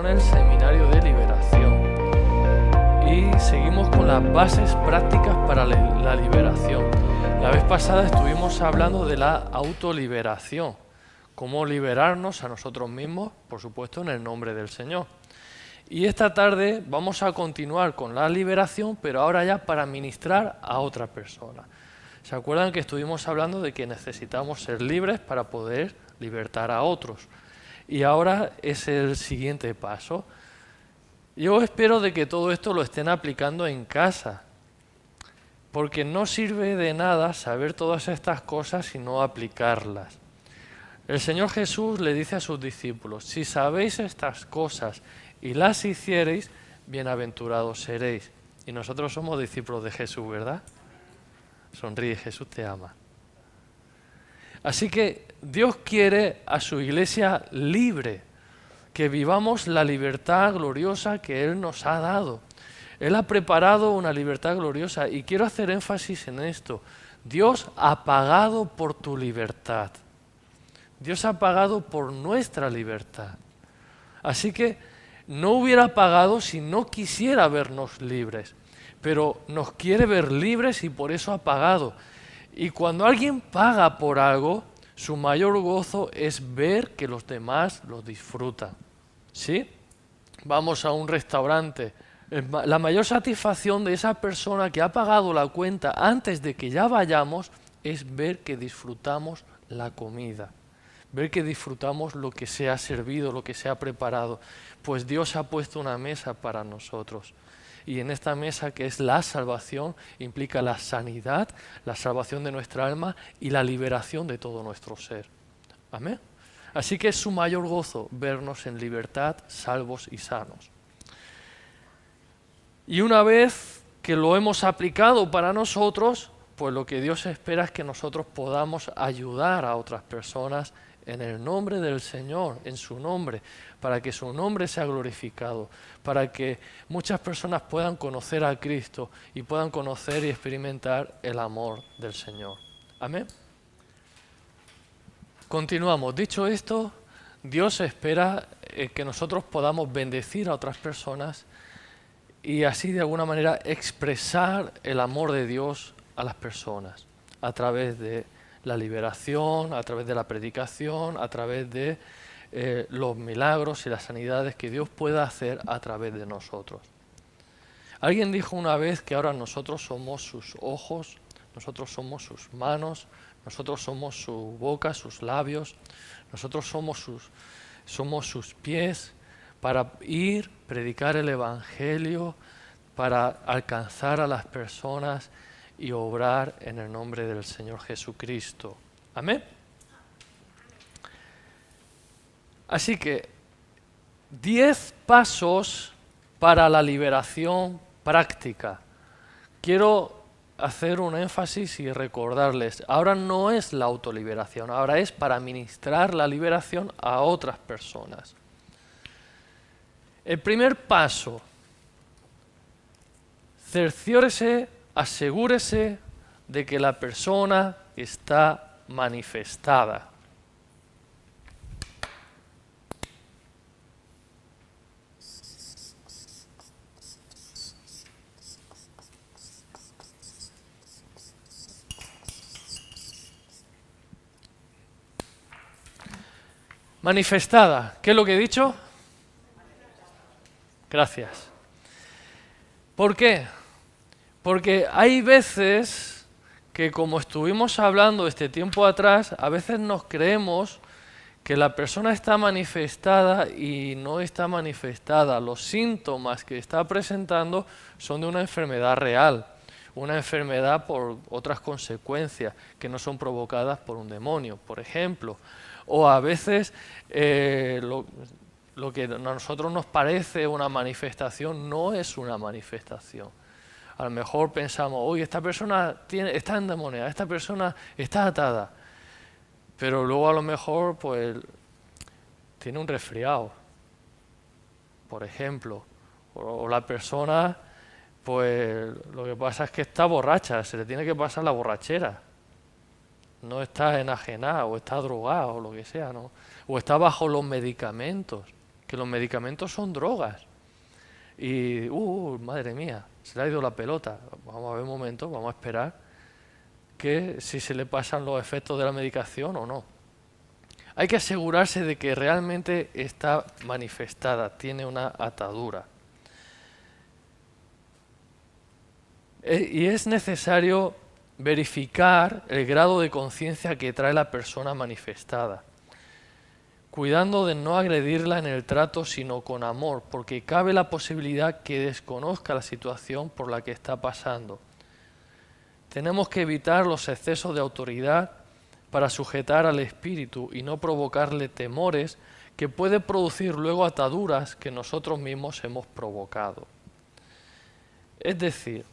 En el seminario de liberación y seguimos con las bases prácticas para la liberación. La vez pasada estuvimos hablando de la autoliberación, cómo liberarnos a nosotros mismos, por supuesto en el nombre del Señor. Y esta tarde vamos a continuar con la liberación, pero ahora ya para ministrar a otra persona. ¿Se acuerdan que estuvimos hablando de que necesitamos ser libres para poder libertar a otros? Y ahora es el siguiente paso. Yo espero de que todo esto lo estén aplicando en casa, porque no sirve de nada saber todas estas cosas y no aplicarlas. El Señor Jesús le dice a sus discípulos: si sabéis estas cosas y las hiciereis, bienaventurados seréis. Y nosotros somos discípulos de Jesús, ¿verdad? Sonríe, Jesús te ama. Así que Dios quiere a su iglesia libre, que vivamos la libertad gloriosa que Él nos ha dado. Él ha preparado una libertad gloriosa y quiero hacer énfasis en esto. Dios ha pagado por tu libertad. Dios ha pagado por nuestra libertad. Así que no hubiera pagado si no quisiera vernos libres, pero nos quiere ver libres y por eso ha pagado. Y cuando alguien paga por algo, su mayor gozo es ver que los demás lo disfrutan. ¿Sí? Vamos a un restaurante. La mayor satisfacción de esa persona que ha pagado la cuenta antes de que ya vayamos es ver que disfrutamos la comida. Ver que disfrutamos lo que se ha servido, lo que se ha preparado. Pues Dios ha puesto una mesa para nosotros. Y en esta mesa, que es la salvación, implica la sanidad, la salvación de nuestra alma y la liberación de todo nuestro ser. Amén. Así que es su mayor gozo vernos en libertad, salvos y sanos. Y una vez que lo hemos aplicado para nosotros, pues lo que Dios espera es que nosotros podamos ayudar a otras personas en el nombre del Señor, en su nombre, para que su nombre sea glorificado, para que muchas personas puedan conocer a Cristo y puedan conocer y experimentar el amor del Señor. Amén. Continuamos. Dicho esto, Dios espera que nosotros podamos bendecir a otras personas y así de alguna manera expresar el amor de Dios a las personas a través de la liberación, a través de la predicación, a través de los milagros y las sanidades que Dios pueda hacer a través de nosotros. Alguien dijo una vez que ahora nosotros somos sus ojos, nosotros somos sus manos, nosotros somos su boca, sus labios, nosotros somos sus pies para ir, predicar el Evangelio, para alcanzar a las personas y obrar en el nombre del Señor Jesucristo. Amén. Así que 10 pasos para la liberación práctica. Quiero hacer un énfasis y recordarles, ahora no es la autoliberación, ahora es para ministrar la liberación a otras personas. El primer paso, cerciórese, asegúrese de que la persona está manifestada. Manifestada, ¿qué es lo que he dicho? Gracias. ¿Por qué? Porque hay veces que, como estuvimos hablando este tiempo atrás, a veces nos creemos que la persona está manifestada y no está manifestada. Los síntomas que está presentando son de una enfermedad real, una enfermedad por otras consecuencias que no son provocadas por un demonio, por ejemplo. O a veces lo que a nosotros nos parece una manifestación no es una manifestación. A lo mejor pensamos, uy, esta persona está endemoniada, esta persona está atada. Pero luego a lo mejor pues tiene un resfriado, por ejemplo. O la persona, pues lo que pasa es que está borracha, se le tiene que pasar la borrachera. No está enajenada o está drogada o lo que sea, ¿no? O está bajo los medicamentos. que los medicamentos son drogas. Y, madre mía, se le ha ido la pelota. Vamos a ver un momento, vamos a esperar que si se le pasan los efectos de la medicación o no. Hay que asegurarse de que realmente está manifestada, tiene una atadura. Y es necesario verificar el grado de conciencia que trae la persona manifestada, cuidando de no agredirla en el trato, sino con amor, porque cabe la posibilidad que desconozca la situación por la que está pasando. Tenemos que evitar los excesos de autoridad para sujetar al espíritu y no provocarle temores que puede producir luego ataduras que nosotros mismos hemos provocado. Es decir,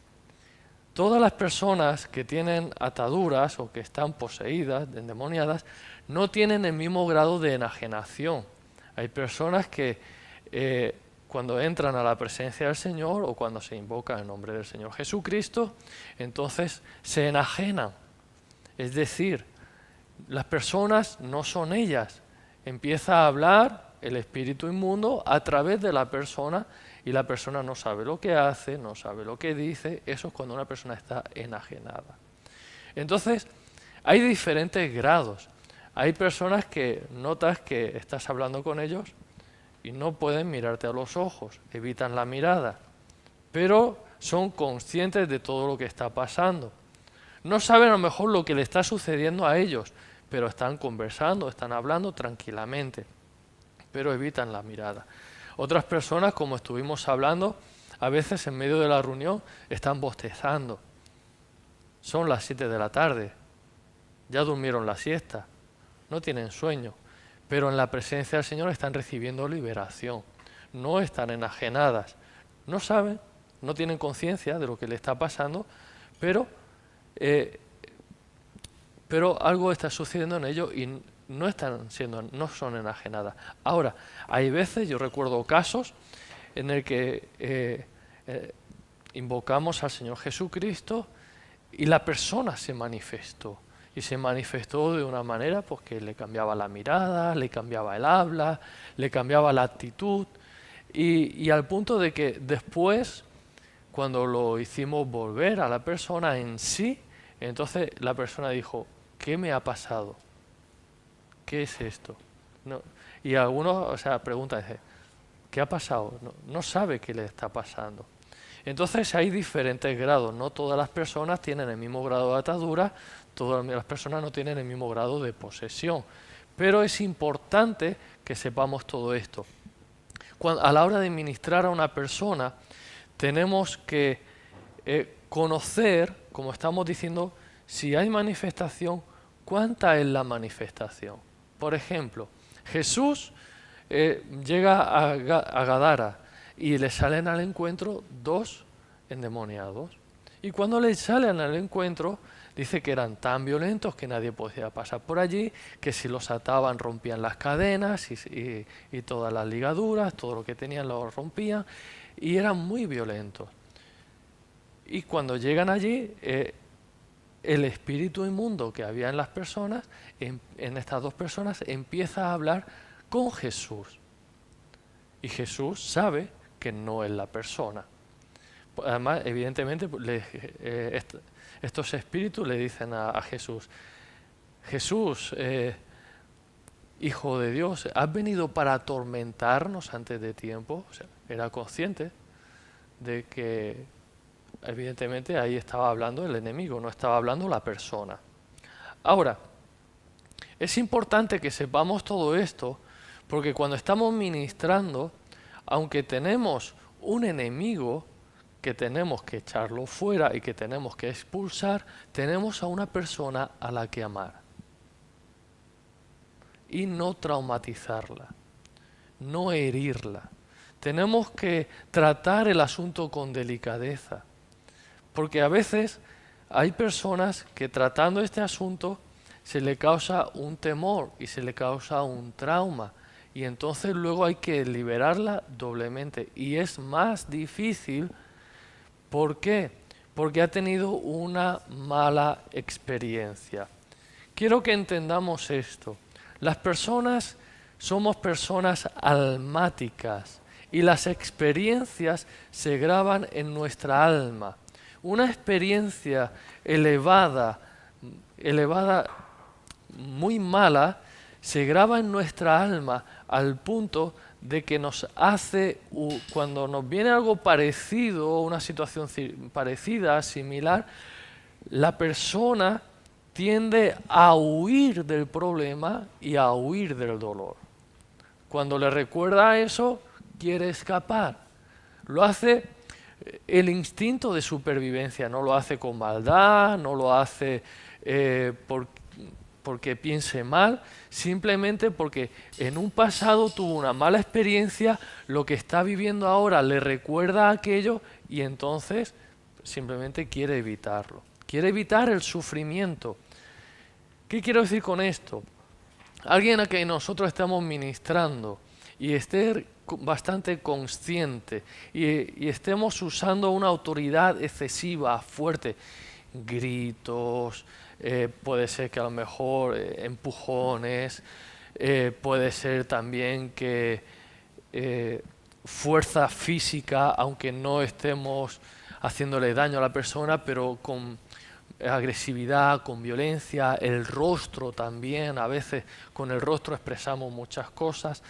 todas las personas que tienen ataduras o que están poseídas, endemoniadas, no tienen el mismo grado de enajenación. Hay personas que cuando entran a la presencia del Señor o cuando se invoca el nombre del Señor Jesucristo, entonces se enajenan. Es decir, las personas no son ellas. Empieza a hablar el espíritu inmundo a través de la persona y la persona no sabe lo que hace, no sabe lo que dice. Eso es cuando una persona está enajenada. Entonces, hay diferentes grados. Hay personas que notas que estás hablando con ellos y no pueden mirarte a los ojos, evitan la mirada, pero son conscientes de todo lo que está pasando. No saben a lo mejor lo que le está sucediendo a ellos, pero están conversando, están hablando tranquilamente, pero evitan la mirada. Otras personas, como estuvimos hablando, a veces en medio de la reunión están bostezando. Son las 7 de la tarde, ya durmieron la siesta, no tienen sueño, pero en la presencia del Señor están recibiendo liberación, no están enajenadas, no saben, no tienen conciencia de lo que le está pasando, pero algo está sucediendo en ellos y no son enajenadas. Ahora, hay veces, yo recuerdo casos en el que invocamos al Señor Jesucristo y la persona se manifestó. Y se manifestó de una manera pues, que le cambiaba la mirada, le cambiaba el habla, le cambiaba la actitud. Y al punto de que después, cuando lo hicimos volver a la persona en sí, entonces la persona dijo, ¿qué me ha pasado? ¿Qué es esto? No. Y algunos preguntan, ¿qué ha pasado? No sabe qué le está pasando. Entonces hay diferentes grados, no todas las personas tienen el mismo grado de atadura, todas las personas no tienen el mismo grado de posesión, pero es importante que sepamos todo esto. A la hora de ministrar a una persona, tenemos que conocer, como estamos diciendo, si hay manifestación, ¿cuánta es la manifestación? Por ejemplo, Jesús llega a Gadara y le salen al encuentro 2 endemoniados. Y cuando le salen al encuentro, dice que eran tan violentos que nadie podía pasar por allí, que si los ataban rompían las cadenas y todas las ligaduras, todo lo que tenían lo rompían, y eran muy violentos. Y cuando llegan allí, el espíritu inmundo que había en las personas, en estas 2 personas, empieza a hablar con Jesús. Y Jesús sabe que no es la persona. Además, evidentemente, estos espíritus le dicen a Jesús, Jesús, Hijo de Dios, ¿has venido para atormentarnos antes de tiempo? O sea, era consciente de que, evidentemente, ahí estaba hablando el enemigo, no estaba hablando la persona. Ahora, es importante que sepamos todo esto, porque cuando estamos ministrando, aunque tenemos un enemigo que tenemos que echarlo fuera y que tenemos que expulsar, tenemos a una persona a la que amar. Y no traumatizarla, no herirla. Tenemos que tratar el asunto con delicadeza, porque a veces hay personas que tratando este asunto se le causa un temor y se le causa un trauma, y entonces luego hay que liberarla doblemente, y es más difícil. ¿Por qué? Porque ha tenido una mala experiencia. Quiero que entendamos esto. Las personas Somos personas almáticas y las experiencias se graban en nuestra alma. Una experiencia elevada, muy mala, se graba en nuestra alma al punto de que nos hace, cuando nos viene algo parecido, una situación parecida, similar, la persona tiende a huir del problema y a huir del dolor. Cuando le recuerda eso, quiere escapar. Lo hace el instinto de supervivencia, no lo hace con maldad, no lo hace porque piense mal, simplemente porque en un pasado tuvo una mala experiencia, lo que está viviendo ahora le recuerda aquello y entonces simplemente quiere evitarlo. Quiere evitar el sufrimiento. ¿Qué quiero decir con esto? Alguien a quien nosotros estamos ministrando y esté bastante consciente y estemos usando una autoridad excesiva, fuerte, gritos, puede ser que a lo mejor empujones, puede ser también que fuerza física, aunque no estemos haciéndole daño a la persona, pero con agresividad, con violencia, el rostro también, a veces con el rostro expresamos muchas cosas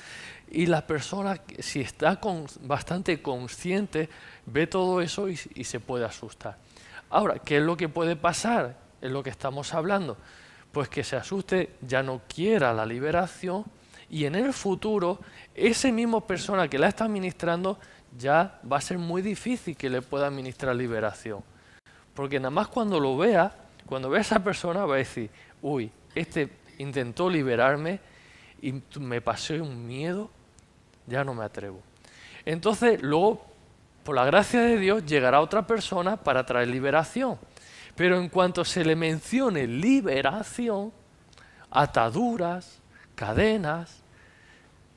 y la persona, si está bastante consciente, ve todo eso y se puede asustar. Ahora, ¿qué es lo que puede pasar? Es lo que estamos hablando. Pues que se asuste, ya no quiera la liberación y en el futuro, esa misma persona que la está administrando ya va a ser muy difícil que le pueda administrar liberación. Porque nada más cuando lo vea, cuando vea a esa persona va a decir, uy, este intentó liberarme y me pasé un miedo, ya no me atrevo. Entonces luego, por la gracia de Dios, llegará otra persona para traer liberación. Pero en cuanto se le mencione liberación, ataduras, cadenas,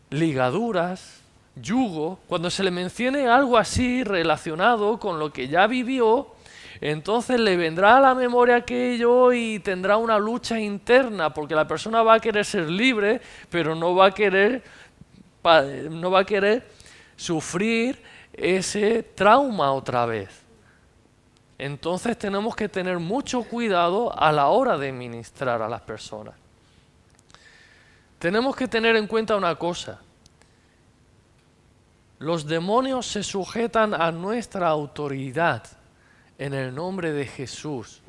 ligaduras, yugo, cuando se le mencione algo así relacionado con lo que ya vivió, entonces le vendrá a la memoria aquello y tendrá una lucha interna, porque la persona va a querer ser libre, pero no va a querer sufrir ese trauma otra vez. Entonces tenemos que tener mucho cuidado a la hora de ministrar a las personas. Tenemos que tener en cuenta una cosa. Los demonios se sujetan a nuestra autoridad en el nombre de Jesús,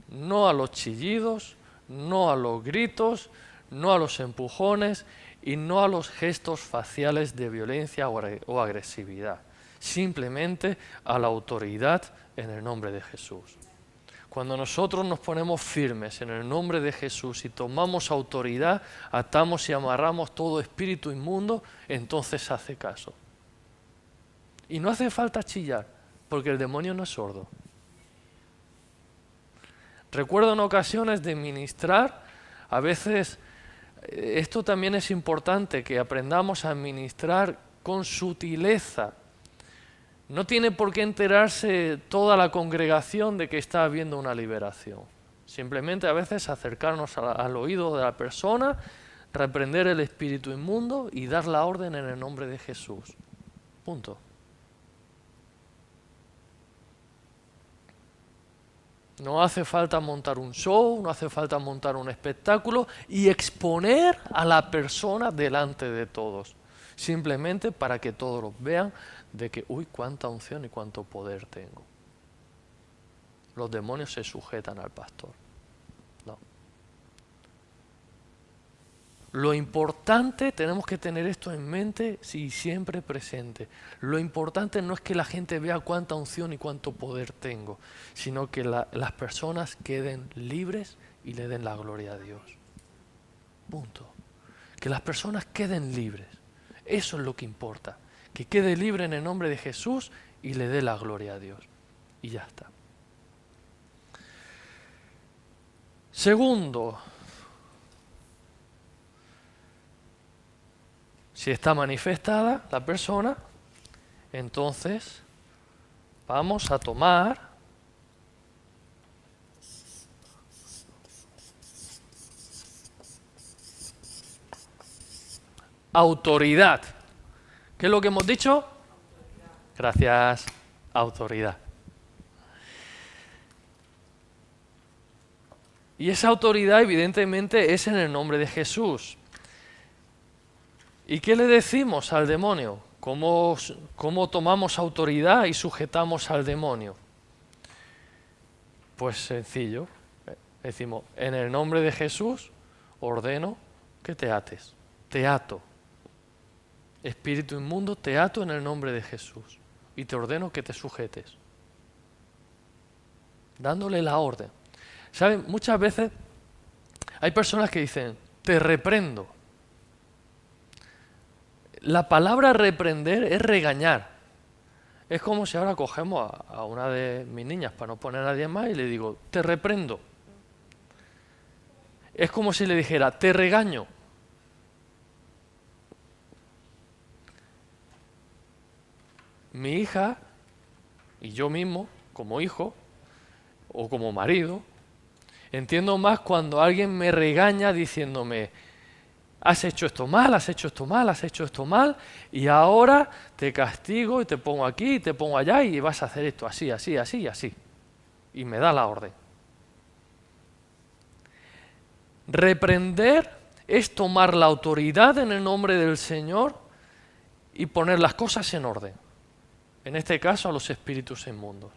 no a los chillidos, no a los gritos, no a los empujones y no a los gestos faciales de violencia o agresividad, simplemente a la autoridad en el nombre de Jesús. Cuando nosotros nos ponemos firmes en el nombre de Jesús y tomamos autoridad, atamos y amarramos todo espíritu inmundo, entonces se hace caso. Y no hace falta chillar, porque el demonio no es sordo. Recuerdo en ocasiones de ministrar, a veces esto también es importante, que aprendamos a ministrar con sutileza. No tiene por qué enterarse toda la congregación de que está habiendo una liberación. Simplemente a veces acercarnos al oído de la persona, reprender el espíritu inmundo y dar la orden en el nombre de Jesús. Punto. No hace falta montar un show, no hace falta montar un espectáculo y exponer a la persona delante de todos. Simplemente para que todos los vean de que, uy, cuánta unción y cuánto poder tengo. Los demonios se sujetan al pastor. No. Lo importante, tenemos que tener esto en mente y siempre presente. Lo importante no es que la gente vea cuánta unción y cuánto poder tengo, sino que las personas queden libres y le den la gloria a Dios. Punto. Que las personas queden libres. Eso es lo que importa. Que quede libre en el nombre de Jesús y le dé la gloria a Dios. Y ya está. Segundo, si está manifestada la persona, entonces vamos a tomar autoridad. ¿Qué es lo que hemos dicho? Gracias, autoridad. Y esa autoridad evidentemente es en el nombre de Jesús. ¿Y qué le decimos al demonio? ¿Cómo tomamos autoridad y sujetamos al demonio? Pues sencillo. Decimos, en el nombre de Jesús ordeno que te ates. Te ato. Espíritu inmundo, te ato en el nombre de Jesús. Y te ordeno que te sujetes. Dándole la orden. ¿Saben? Muchas veces hay personas que dicen, te reprendo. La palabra reprender es regañar. Es como si ahora cogemos a una de mis niñas, para no poner a nadie más, y le digo, te reprendo. Es como si le dijera, te regaño. Mi hija y yo mismo, como hijo o como marido, entiendo más cuando alguien me regaña diciéndome, has hecho esto mal, has hecho esto mal, has hecho esto mal, y ahora te castigo y te pongo aquí y te pongo allá y vas a hacer esto así, así, así y así. Y me da la orden. Reprender es tomar la autoridad en el nombre del Señor y poner las cosas en orden. En este caso a los espíritus inmundos.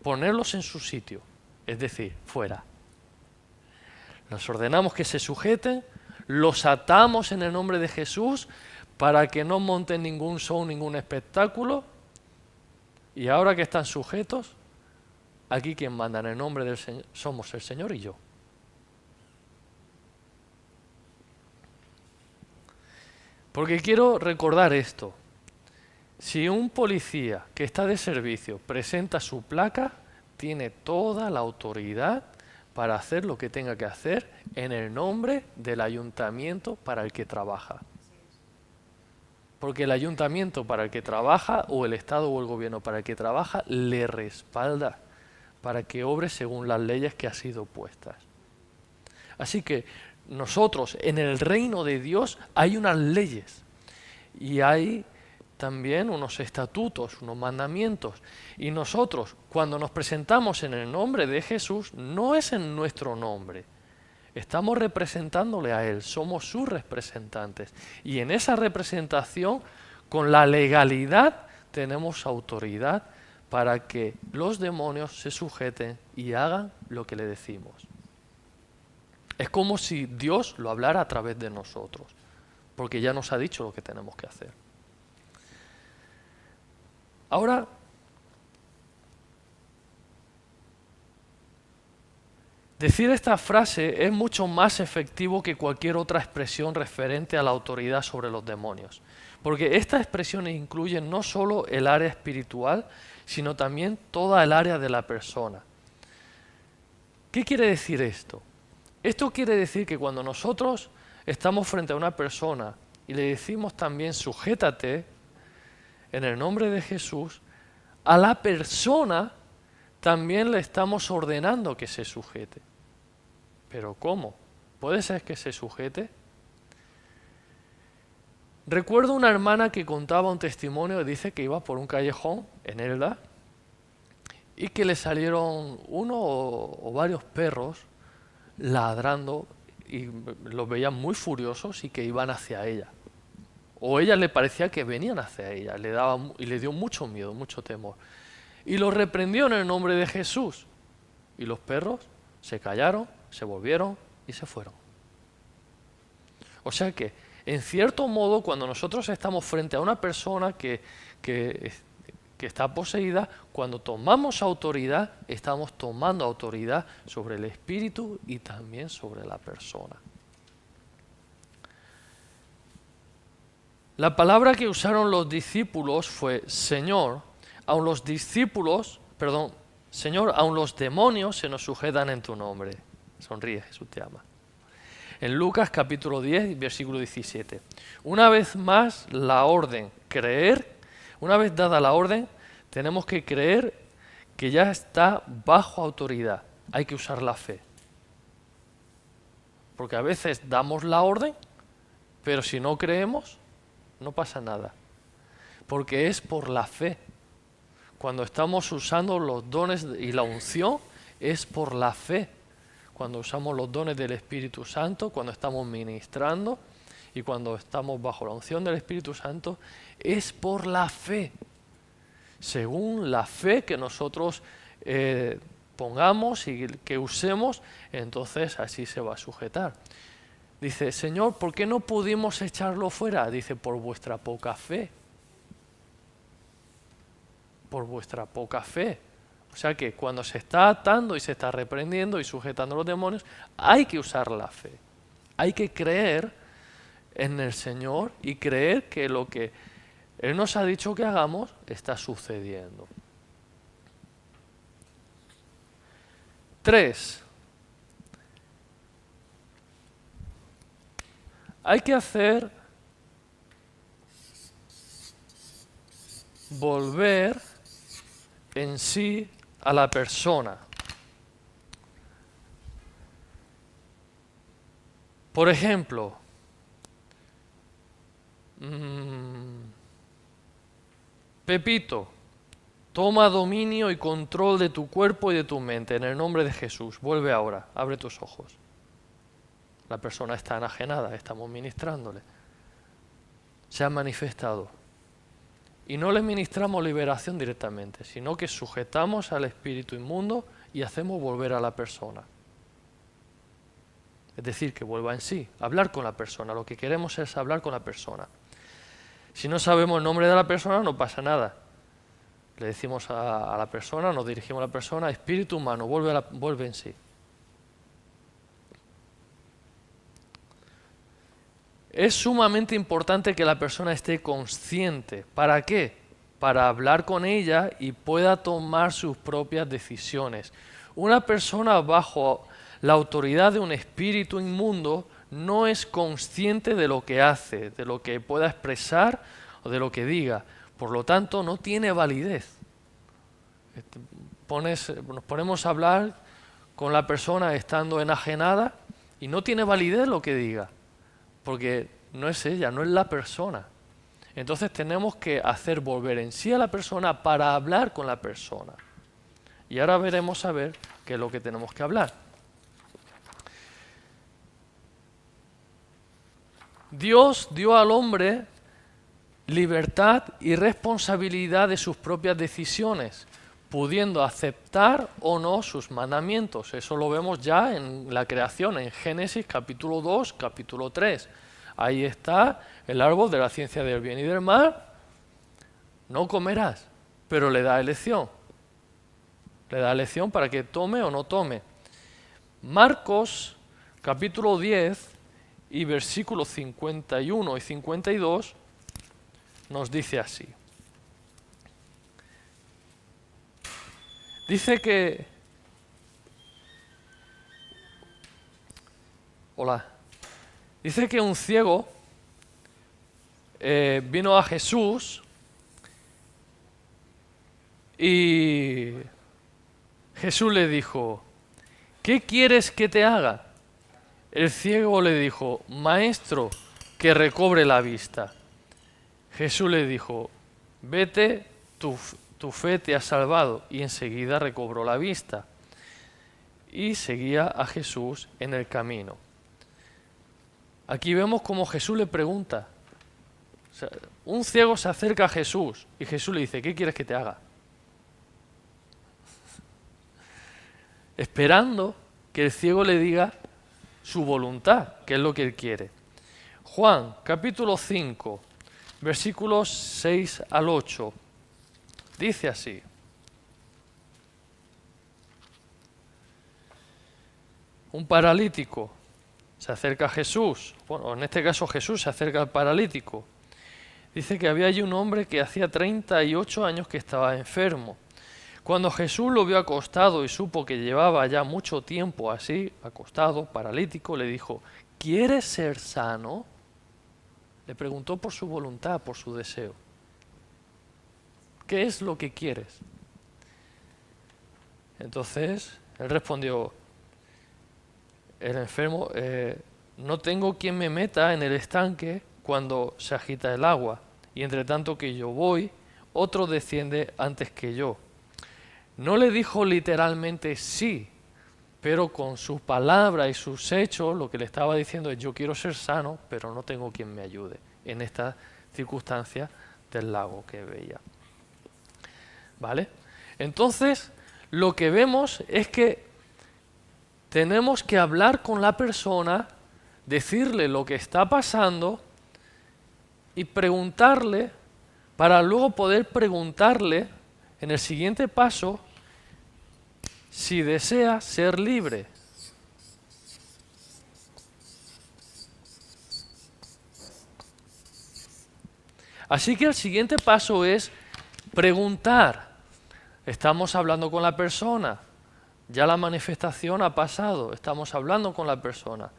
Ponerlos en su sitio, es decir, fuera. Los ordenamos que se sujeten, los atamos en el nombre de Jesús para que no monten ningún show, ningún espectáculo. Y ahora que están sujetos, aquí quien manda en el nombre del Señor somos el Señor y yo. Porque quiero recordar esto. Si un policía que está de servicio presenta su placa, tiene toda la autoridad para hacer lo que tenga que hacer en el nombre del ayuntamiento para el que trabaja. Porque el ayuntamiento para el que trabaja, o el Estado o el gobierno para el que trabaja, le respalda para que obre según las leyes que han sido puestas. Así que nosotros, en el reino de Dios, hay unas leyes y hay también unos estatutos, unos mandamientos. Y nosotros, cuando nos presentamos en el nombre de Jesús, no es en nuestro nombre. Estamos representándole a Él, somos sus representantes. Y en esa representación, con la legalidad, tenemos autoridad para que los demonios se sujeten y hagan lo que le decimos. Es como si Dios lo hablara a través de nosotros, porque ya nos ha dicho lo que tenemos que hacer. Ahora, decir esta frase es mucho más efectivo que cualquier otra expresión referente a la autoridad sobre los demonios, porque estas expresiones incluyen no solo el área espiritual, sino también toda el área de la persona. ¿Qué quiere decir esto? Esto quiere decir que cuando nosotros estamos frente a una persona y le decimos también sujétate en el nombre de Jesús, a la persona también le estamos ordenando que se sujete. ¿Pero cómo? ¿Puede ser que se sujete? Recuerdo una hermana que contaba un testimonio, dice que iba por un callejón en Elda y que le salieron uno o varios perros ladrando y los veían muy furiosos y que iban hacia ella. O ella le parecía que venían hacia ella, y le dio mucho miedo, mucho temor. Y los reprendió en el nombre de Jesús. Y los perros se callaron, se volvieron y se fueron. O sea que, en cierto modo, cuando nosotros estamos frente a una persona que está poseída, cuando tomamos autoridad, estamos tomando autoridad sobre el espíritu y también sobre la persona. La palabra que usaron los discípulos fue Señor, aun los demonios se nos sujetan en tu nombre. Sonríe, Jesús te ama. En Lucas capítulo 10, versículo 17. Una vez más la orden, creer. Una vez dada la orden, tenemos que creer que ya está bajo autoridad. Hay que usar la fe. Porque a veces damos la orden Pero si no creemos, no pasa nada. Porque es por la fe. Cuando estamos usando los dones y la unción, es por la fe. Cuando usamos los dones del Espíritu Santo, cuando estamos ministrando y cuando estamos bajo la unción del Espíritu Santo, es por la fe. Según la fe que nosotros pongamos y que usemos, entonces así se va a sujetar. Dice, Señor, ¿por qué no pudimos echarlo fuera? Dice, por vuestra poca fe. Por vuestra poca fe. O sea que cuando se está atando y se está reprendiendo y sujetando a los demonios, hay que usar la fe. Hay que creer en el Señor y creer que lo que Él nos ha dicho que hagamos está sucediendo. 3. Hay que hacer volver en sí a la persona. Por ejemplo, Pepito, toma dominio y control de tu cuerpo y de tu mente en el nombre de Jesús. Vuelve ahora, abre tus ojos. La persona está enajenada, estamos ministrándole. Se ha manifestado. Y no le ministramos liberación directamente, sino que sujetamos al espíritu inmundo y hacemos volver a la persona. Es decir, que vuelva en sí, hablar con la persona. Lo que queremos es hablar con la persona. Si no sabemos el nombre de la persona, no pasa nada. Le decimos a la persona, nos dirigimos a la persona, espíritu humano, vuelve en sí. Es sumamente importante que la persona esté consciente. ¿Para qué? Para hablar con ella y pueda tomar sus propias decisiones. Una persona bajo la autoridad de un espíritu inmundo no es consciente de lo que hace, de lo que pueda expresar o de lo que diga. Por lo tanto, no tiene validez. Nos ponemos a hablar con la persona estando enajenada y no tiene validez lo que diga. Porque no es ella, no es la persona. Entonces tenemos que hacer volver en sí a la persona para hablar con la persona. Y ahora veremos a ver qué es lo que tenemos que hablar. Dios dio al hombre libertad y responsabilidad de sus propias decisiones, pudiendo aceptar o no sus mandamientos. Eso lo vemos ya en la creación, en Génesis capítulo 2, capítulo 3. Ahí está el árbol de la ciencia del bien y del mal. No comerás, pero le da elección. Le da elección para que tome o no tome. Marcos capítulo 10 y versículos 51 y 52 nos dice así. Dice que... Hola. Dice que un ciego vino a Jesús y Jesús le dijo, ¿qué quieres que te haga? El ciego le dijo, Maestro, que recobre la vista. Jesús le dijo, vete, tu fe te ha salvado, y enseguida recobró la vista. Y seguía a Jesús en el camino. Aquí vemos cómo Jesús le pregunta. O sea, un ciego se acerca a Jesús y Jesús le dice, ¿qué quieres que te haga? Esperando que el ciego le diga su voluntad, que es lo que él quiere. Juan, capítulo 5, versículos 6 al 8, dice así. Un paralítico se acerca a Jesús. Bueno, en este caso Jesús se acerca al paralítico. Dice que había allí un hombre que hacía 38 años que estaba enfermo. Cuando Jesús lo vio acostado y supo que llevaba ya mucho tiempo así, acostado, paralítico, le dijo, ¿quieres ser sano? Le preguntó por su voluntad, por su deseo. ¿Qué es lo que quieres? Entonces, él respondió, el enfermo, no tengo quien me meta en el estanque cuando se agita el agua, y entre tanto que yo voy, otro desciende antes que yo. No le dijo literalmente sí, pero con sus palabras y sus hechos lo que le estaba diciendo es: yo quiero ser sano, pero no tengo quien me ayude en esta circunstancia del lago que veía. ¿Vale? Entonces, lo que vemos es que tenemos que hablar con la persona, decirle lo que está pasando y preguntarle, para luego poder preguntarle en el siguiente paso si desea ser libre. Así que el siguiente paso es preguntar. Estamos hablando con la persona, ya la manifestación ha pasado, estamos hablando con la persona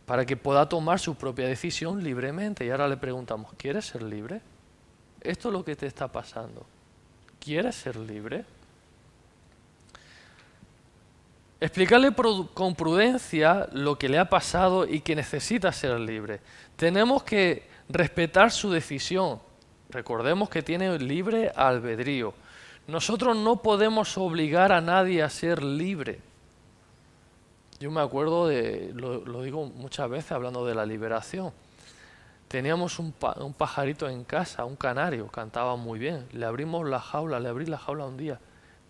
para que pueda tomar su propia decisión libremente. Y ahora le preguntamos: ¿quieres ser libre? Esto es lo que te está pasando. ¿Quieres ser libre? Explicarle con prudencia lo que le ha pasado y que necesita ser libre. Tenemos que respetar su decisión. Recordemos que tiene libre albedrío. Nosotros no podemos obligar a nadie a ser libre. Yo me acuerdo lo digo muchas veces hablando de la liberación. Teníamos un pajarito en casa, un canario, cantaba muy bien. Le abrí la jaula un día.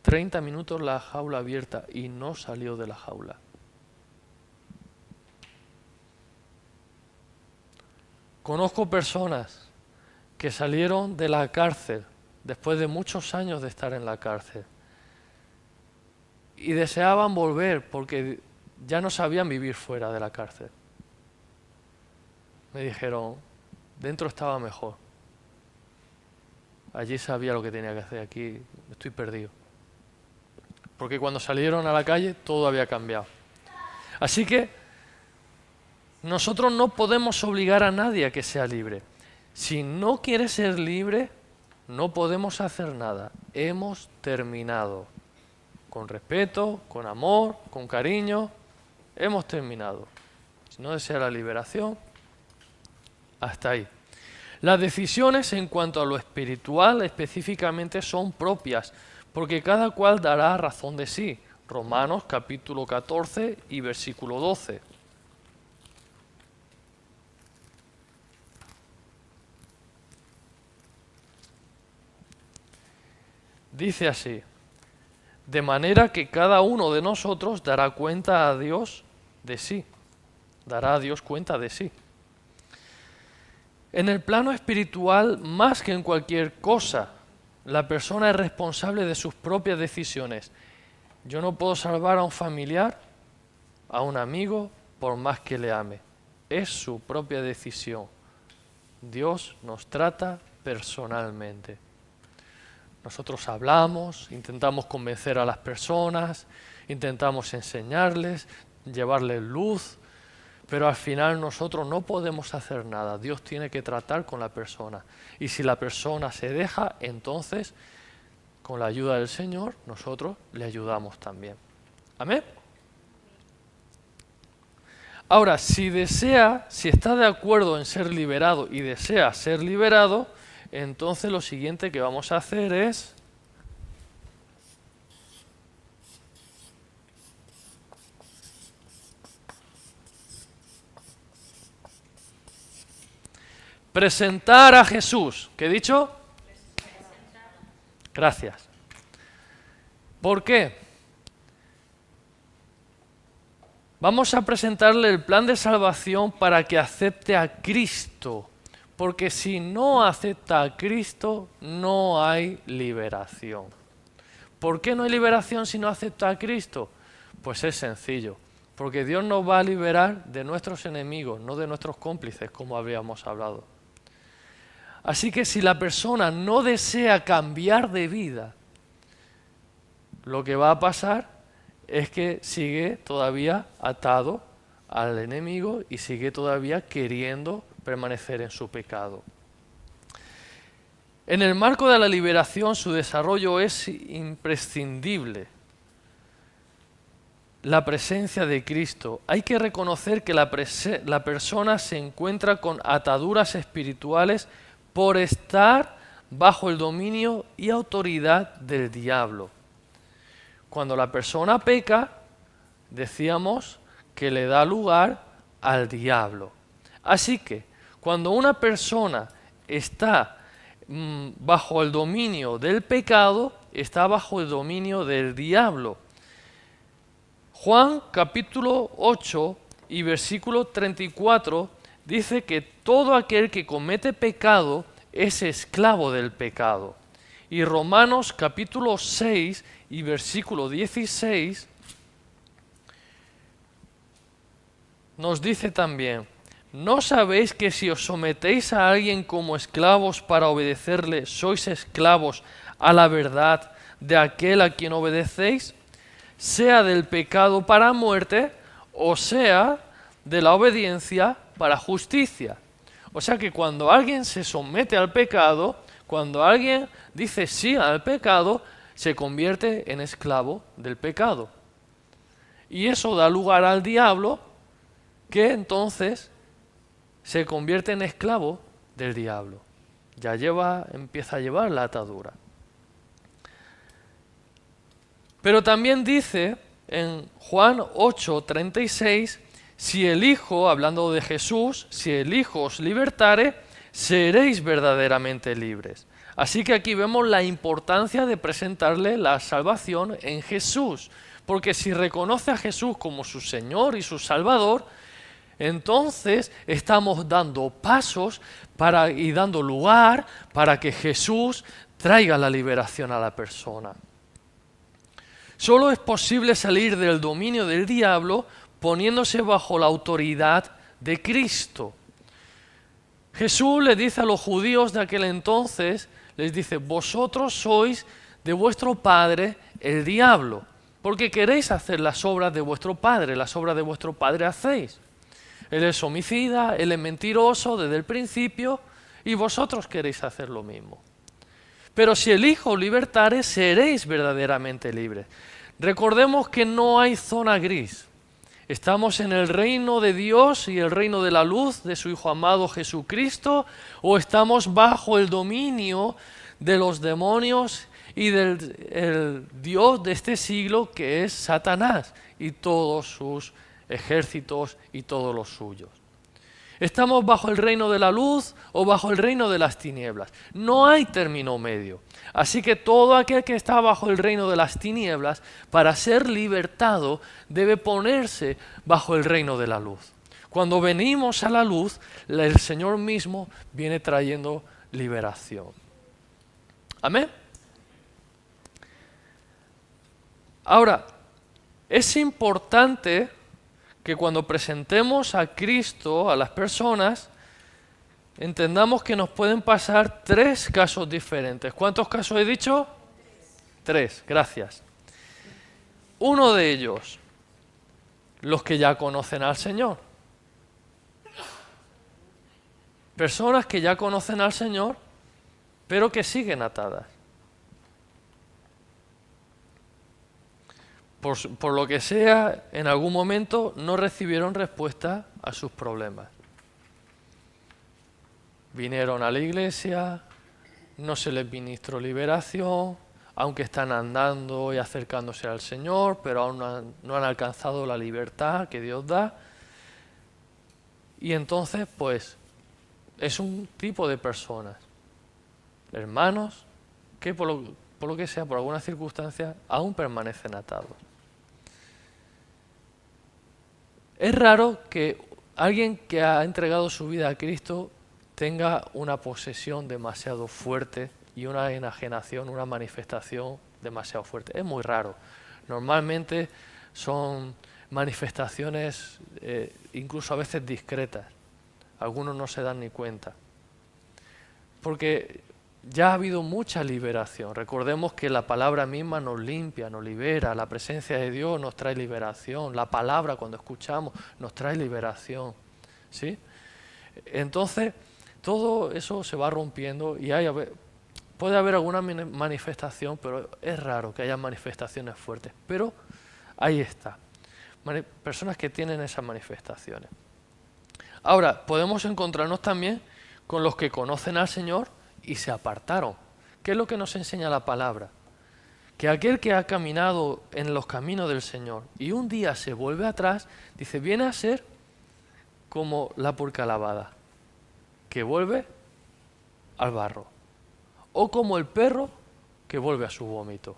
30 minutos la jaula abierta y no salió de la jaula. Conozco personas que salieron de la cárcel después de muchos años de estar en la cárcel y deseaban volver porque ya no sabían vivir fuera de la cárcel. Me dijeron: dentro estaba mejor. Allí sabía lo que tenía que hacer, aquí estoy perdido. Porque cuando salieron a la calle todo había cambiado. Así que nosotros no podemos obligar a nadie a que sea libre. Si no quiere ser libre, no podemos hacer nada. Hemos terminado. Con respeto, con amor, con cariño, hemos terminado. Si no desea la liberación, hasta ahí. Las decisiones en cuanto a lo espiritual específicamente son propias, porque cada cual dará razón de sí. Romanos capítulo 14 y versículo 12. Dice así: de manera que cada uno de nosotros dará cuenta a Dios de sí. Dará a Dios cuenta de sí. En el plano espiritual, más que en cualquier cosa, la persona es responsable de sus propias decisiones. Yo no puedo salvar a un familiar, a un amigo, por más que le ame. Es su propia decisión. Dios nos trata personalmente. Nosotros hablamos, intentamos convencer a las personas, intentamos enseñarles, llevarles luz, pero al final nosotros no podemos hacer nada. Dios tiene que tratar con la persona. Y si la persona se deja, entonces, con la ayuda del Señor, nosotros le ayudamos también. ¿Amén? Ahora, si está de acuerdo en ser liberado y desea ser liberado, entonces lo siguiente que vamos a hacer es presentar a Jesús. ¿Qué he dicho? Gracias. ¿Por qué? Vamos a presentarle el plan de salvación para que acepte a Cristo. Porque si no acepta a Cristo, no hay liberación. ¿Por qué no hay liberación si no acepta a Cristo? Pues es sencillo. Porque Dios nos va a liberar de nuestros enemigos, no de nuestros cómplices, como habíamos hablado. Así que si la persona no desea cambiar de vida, lo que va a pasar es que sigue todavía atado al enemigo y sigue todavía queriendo permanecer en su pecado. En el marco de la liberación, su desarrollo es imprescindible. la presencia de Cristo. Hay que reconocer que la persona se encuentra con ataduras espirituales por estar bajo el dominio y autoridad del diablo. Cuando la persona peca, decíamos que le da lugar al diablo. Así que, cuando una persona está bajo el dominio del pecado, está bajo el dominio del diablo. Juan capítulo 8 y versículo 34 dice que todo aquel que comete pecado es esclavo del pecado. Y Romanos capítulo 6 y versículo 16 nos dice también: ¿no sabéis que si os sometéis a alguien como esclavos para obedecerle, sois esclavos a la verdad de aquel a quien obedecéis? Sea del pecado para muerte, o sea de la obediencia para justicia. O sea que cuando alguien se somete al pecado, cuando alguien dice sí al pecado, se convierte en esclavo del pecado. Y eso da lugar al diablo, que entonces se convierte en esclavo del diablo. Ya empieza a llevar la atadura. Pero también dice en Juan 8:36, si el Hijo, hablando de Jesús, si el Hijo os libertare, seréis verdaderamente libres. Así que aquí vemos la importancia de presentarle la salvación en Jesús, porque si reconoce a Jesús como su Señor y su Salvador, entonces estamos dando pasos y dando lugar para que Jesús traiga la liberación a la persona. Solo es posible salir del dominio del diablo poniéndose bajo la autoridad de Cristo. Jesús le dice a los judíos de aquel entonces, les dice: vosotros sois de vuestro padre el diablo, porque queréis hacer las obras de vuestro padre, las obras de vuestro padre hacéis. Él es homicida, él es mentiroso desde el principio, y vosotros queréis hacer lo mismo. Pero si el Hijo os libertare, seréis verdaderamente libres. Recordemos que no hay zona gris. ¿Estamos en el reino de Dios y el reino de la luz de su Hijo amado Jesucristo? ¿O estamos bajo el dominio de los demonios y del Dios de este siglo, que es Satanás y todos sus ejércitos y todos los suyos? ¿Estamos bajo el reino de la luz o bajo el reino de las tinieblas? No hay término medio. Así que todo aquel que está bajo el reino de las tinieblas, para ser libertado, debe ponerse bajo el reino de la luz. Cuando venimos a la luz, el Señor mismo viene trayendo liberación. ¿Amén? Ahora, es importante que cuando presentemos a Cristo a las personas, entendamos que nos pueden pasar 3 casos diferentes. ¿Cuántos casos he dicho? 3, gracias. Uno de ellos, los que ya conocen al Señor. Personas que ya conocen al Señor, pero que siguen atadas. Por lo que sea, en algún momento no recibieron respuesta a sus problemas. Vinieron a la iglesia, no se les ministró liberación, aunque están andando y acercándose al Señor, pero aún no han alcanzado la libertad que Dios da. Y entonces, pues, es un tipo de personas, hermanos, que por lo que sea, por alguna circunstancia, aún permanecen atados. Es raro que alguien que ha entregado su vida a Cristo tenga una posesión demasiado fuerte y una enajenación, una manifestación demasiado fuerte. Es muy raro. Normalmente son manifestaciones incluso a veces discretas. Algunos no se dan ni cuenta. Porque ya ha habido mucha liberación. Recordemos que la palabra misma nos limpia, nos libera. La presencia de Dios nos trae liberación. La palabra, cuando escuchamos, nos trae liberación. ¿Sí? Entonces, todo eso se va rompiendo y puede haber alguna manifestación, pero es raro que haya manifestaciones fuertes. Pero ahí está. personas que tienen esas manifestaciones. Ahora, podemos encontrarnos también con los que conocen al Señor y se apartaron. ¿Qué es lo que nos enseña la palabra? Que aquel que ha caminado en los caminos del Señor y un día se vuelve atrás, dice, viene a ser como la pulca lavada, que vuelve al barro, o como el perro que vuelve a su vómito.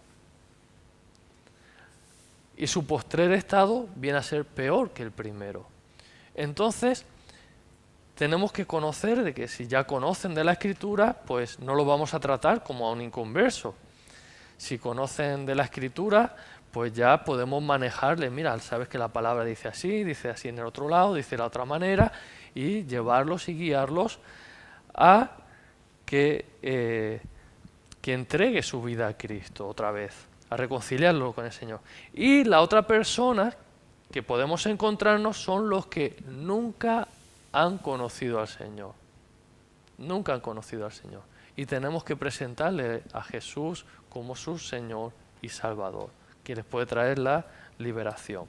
Y su postrer estado viene a ser peor que el primero. Entonces, tenemos que conocer de que si ya conocen de la Escritura, pues no lo vamos a tratar como a un inconverso. Si conocen de la Escritura, pues ya podemos manejarle, mira, sabes que la palabra dice así en el otro lado, dice de la otra manera, y llevarlos y guiarlos a que entregue su vida a Cristo otra vez, a reconciliarlo con el Señor. Y la otra persona que podemos encontrarnos son los que nunca han conocido al Señor. Nunca han conocido al Señor. Y tenemos que presentarle a Jesús como su Señor y Salvador, que les puede traer la liberación.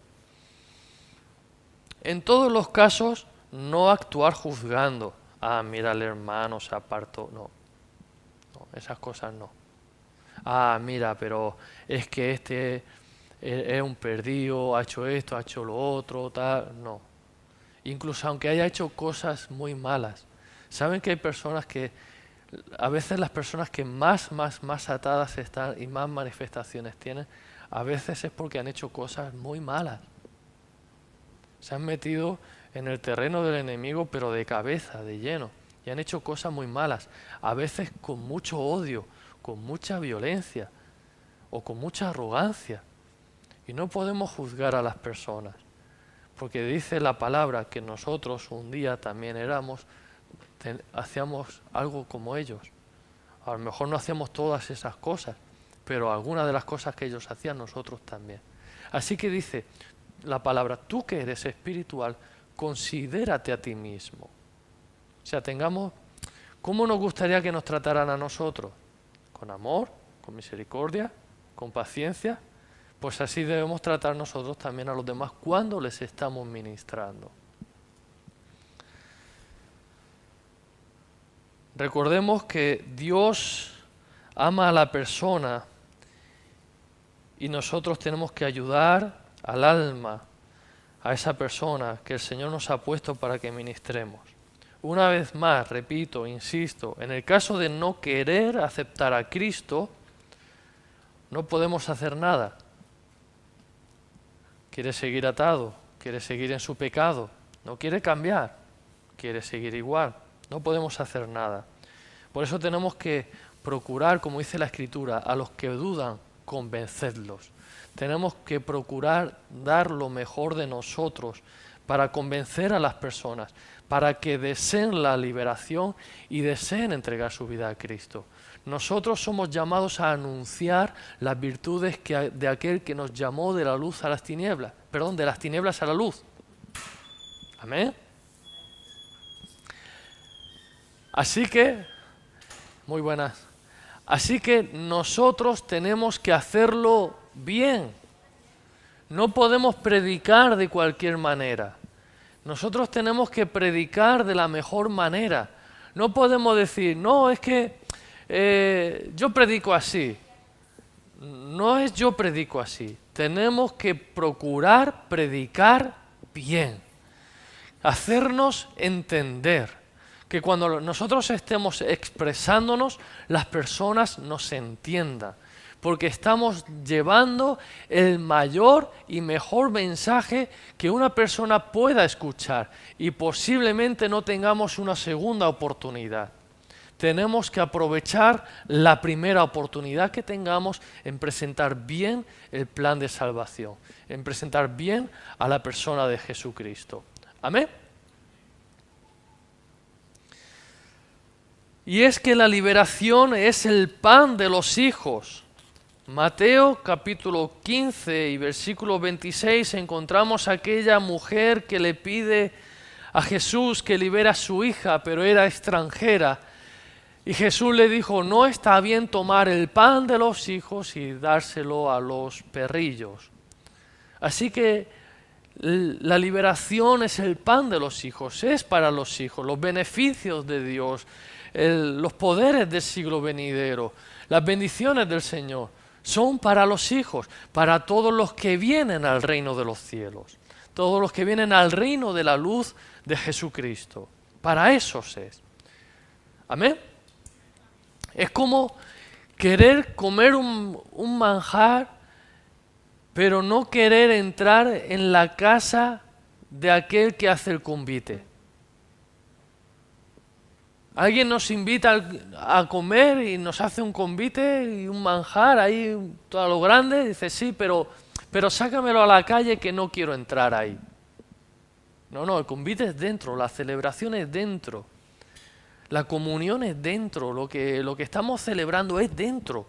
En todos los casos, no actuar juzgando. Ah, mira, el hermano se apartó. No, esas cosas no. Ah, mira, pero es que este es un perdido, ha hecho esto, ha hecho lo otro, tal. No. Incluso aunque haya hecho cosas muy malas. ¿Saben que hay personas que, a veces las personas que más atadas están y más manifestaciones tienen, a veces es porque han hecho cosas muy malas? Se han metido en el terreno del enemigo, pero de cabeza, de lleno, y han hecho cosas muy malas, a veces con mucho odio, con mucha violencia o con mucha arrogancia. Y no podemos juzgar a las personas, porque dice la palabra que nosotros un día también hacíamos algo como ellos. A lo mejor no hacíamos todas esas cosas, pero algunas de las cosas que ellos hacían nosotros también. Así que dice la palabra, tú que eres espiritual, considérate a ti mismo. O sea, ¿cómo nos gustaría que nos trataran a nosotros? Con amor, con misericordia, con paciencia. Pues así debemos tratar nosotros también a los demás cuando les estamos ministrando. Recordemos que Dios ama a la persona y nosotros tenemos que ayudar al alma, a esa persona que el Señor nos ha puesto para que ministremos. Una vez más, repito, insisto, en el caso de no querer aceptar a Cristo, no podemos hacer nada. Quiere seguir atado, quiere seguir en su pecado, no quiere cambiar, quiere seguir igual. No podemos hacer nada. Por eso tenemos que procurar, como dice la Escritura, a los que dudan, convencerlos. Tenemos que procurar dar lo mejor de nosotros para convencer a las personas, para que deseen la liberación y deseen entregar su vida a Cristo. Nosotros somos llamados a anunciar las virtudes de aquel que nos llamó de la luz a las tinieblas, de las tinieblas a la luz. Amén. Así que, muy buenas. Así que nosotros tenemos que hacerlo bien. No podemos predicar de cualquier manera. Nosotros tenemos que predicar de la mejor manera. No podemos decir, no, es que yo predico así. No es yo predico así. Tenemos que procurar predicar bien. Hacernos entender. Que cuando nosotros estemos expresándonos, las personas nos entiendan. Porque estamos llevando el mayor y mejor mensaje que una persona pueda escuchar. Y posiblemente no tengamos una segunda oportunidad. Tenemos que aprovechar la primera oportunidad que tengamos en presentar bien el plan de salvación. En presentar bien a la persona de Jesucristo. Amén. Y es que la liberación es el pan de los hijos. Mateo capítulo 15 y versículo 26 encontramos a aquella mujer que le pide a Jesús que libera a su hija, pero era extranjera. Y Jesús le dijo, no está bien tomar el pan de los hijos y dárselo a los perrillos. Así que La liberación es el pan de los hijos, es para los hijos, los beneficios de Dios, los poderes del siglo venidero, las bendiciones del Señor, son para los hijos, para todos los que vienen al reino de los cielos, todos los que vienen al reino de la luz de Jesucristo. Para esos es. Amén. Es como querer comer un manjar, pero no querer entrar en la casa de aquel que hace el convite. Alguien nos invita a comer y nos hace un convite y un manjar ahí todo lo grande, y dice sí, pero sácamelo a la calle que no quiero entrar ahí. No, el convite es dentro, la celebración es dentro, la comunión es dentro, lo que estamos celebrando es dentro.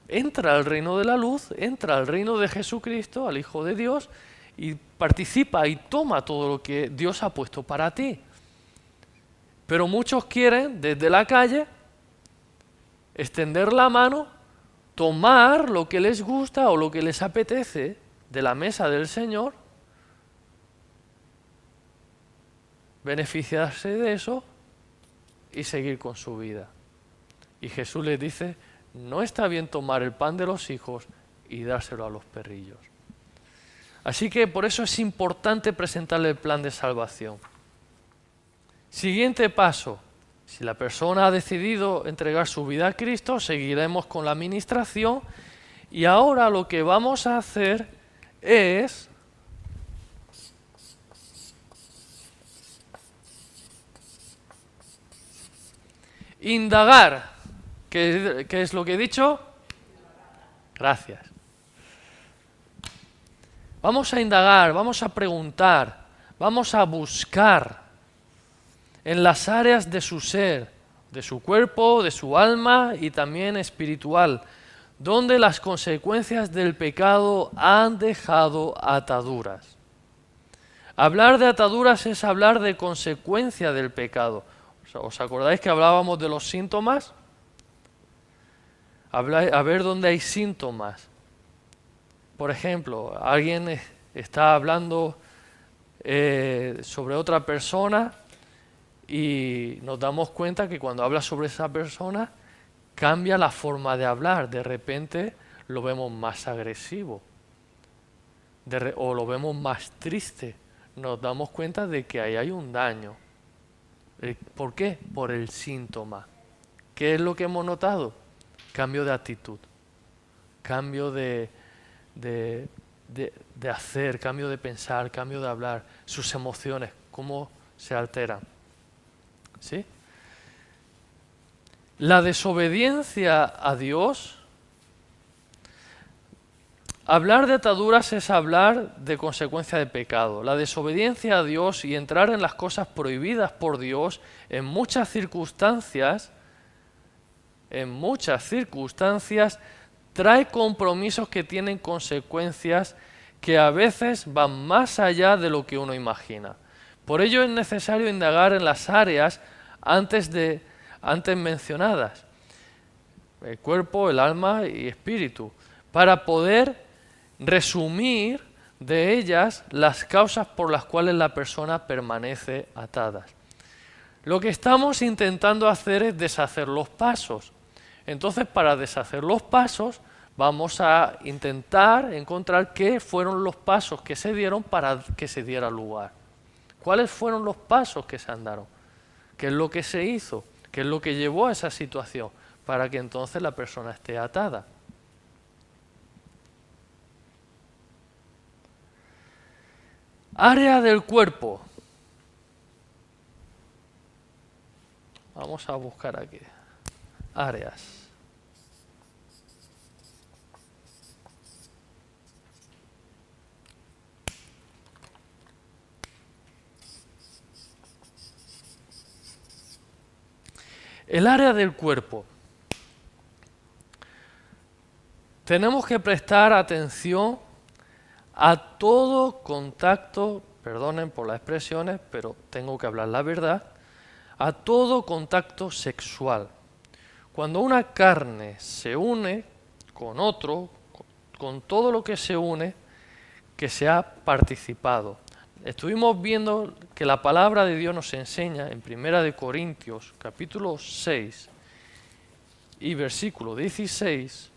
Entra al reino de la luz, entra al reino de Jesucristo, al Hijo de Dios, y participa y toma todo lo que Dios ha puesto para ti. Pero muchos quieren desde la calle extender la mano, tomar lo que les gusta o lo que les apetece de la mesa del Señor, beneficiarse de eso y seguir con su vida. Y Jesús les dice, no está bien tomar el pan de los hijos y dárselo a los perrillos. Así que por eso es importante presentarle el plan de salvación. Siguiente paso. Si la persona ha decidido entregar su vida a Cristo, seguiremos con la administración. Y ahora lo que vamos a hacer es indagar. ¿Qué es lo que he dicho? Gracias. Vamos a indagar, vamos a preguntar, vamos a buscar en las áreas de su ser, de su cuerpo, de su alma y también espiritual, donde las consecuencias del pecado han dejado ataduras. Hablar de ataduras es hablar de consecuencia del pecado. ¿Os acordáis que hablábamos de los síntomas? A ver dónde hay síntomas. Por ejemplo, alguien está hablando sobre otra persona y nos damos cuenta que cuando habla sobre esa persona cambia la forma de hablar. De repente lo vemos más agresivo o lo vemos más triste. Nos damos cuenta de que ahí hay un daño. ¿Por qué? Por el síntoma. ¿Qué es lo que hemos notado? Cambio de actitud, cambio de hacer, cambio de pensar, cambio de hablar, sus emociones, cómo se alteran. ¿Sí? La desobediencia a Dios, hablar de ataduras es hablar de consecuencia de pecado. La desobediencia a Dios y entrar en las cosas prohibidas por Dios en muchas circunstancias trae compromisos que tienen consecuencias que a veces van más allá de lo que uno imagina. Por ello es necesario indagar en las áreas antes mencionadas, el cuerpo, el alma y espíritu, para poder resumir de ellas las causas por las cuales la persona permanece atada. Lo que estamos intentando hacer es deshacer los pasos. Entonces, para deshacer los pasos, vamos a intentar encontrar qué fueron los pasos que se dieron para que se diera lugar. ¿Cuáles fueron los pasos que se andaron? ¿Qué es lo que se hizo? ¿Qué es lo que llevó a esa situación? Para que entonces la persona esté atada. Área del cuerpo. Vamos a buscar aquí. Áreas. El área del cuerpo. Tenemos que prestar atención a todo contacto, perdonen por las expresiones, pero tengo que hablar la verdad, a todo contacto sexual. Cuando una carne se une con otro, con todo lo que se une, que se ha participado. Estuvimos viendo que la palabra de Dios nos enseña en 1 Corintios capítulo 6 y versículo 16,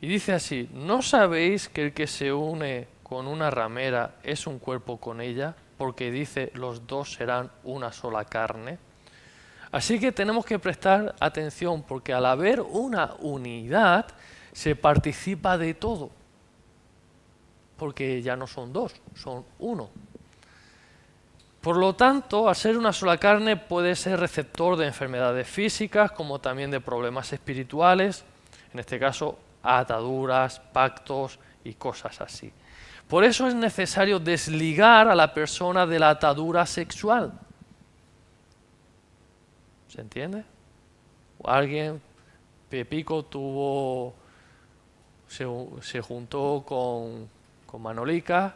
y dice así: ¿no sabéis que el que se une con una ramera es un cuerpo con ella? Porque dice, los dos serán una sola carne. Así que tenemos que prestar atención, porque al haber una unidad, se participa de todo. Porque ya no son dos, son uno. Por lo tanto, al ser una sola carne, puede ser receptor de enfermedades físicas, como también de problemas espirituales, en este caso, ataduras, pactos y cosas así. Por eso es necesario desligar a la persona de la atadura sexual. ¿Se entiende? Alguien, Pepico se juntó con Manolica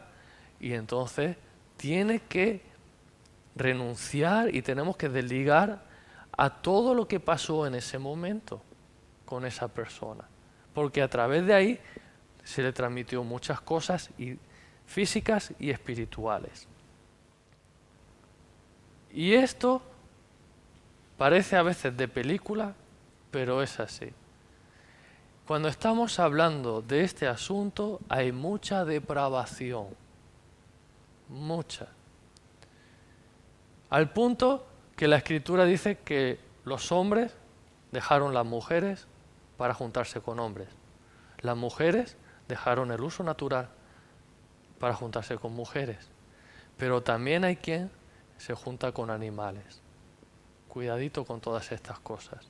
y entonces tiene que renunciar y tenemos que desligar a todo lo que pasó en ese momento con esa persona. Porque a través de ahí se le transmitió muchas cosas físicas y espirituales. Y esto parece a veces de película, pero es así. Cuando estamos hablando de este asunto hay mucha depravación, mucha. Al punto que la Escritura dice que los hombres dejaron las mujeres para juntarse con hombres. Las mujeres dejaron el uso natural para juntarse con mujeres. Pero también hay quien se junta con animales. Cuidadito con todas estas cosas.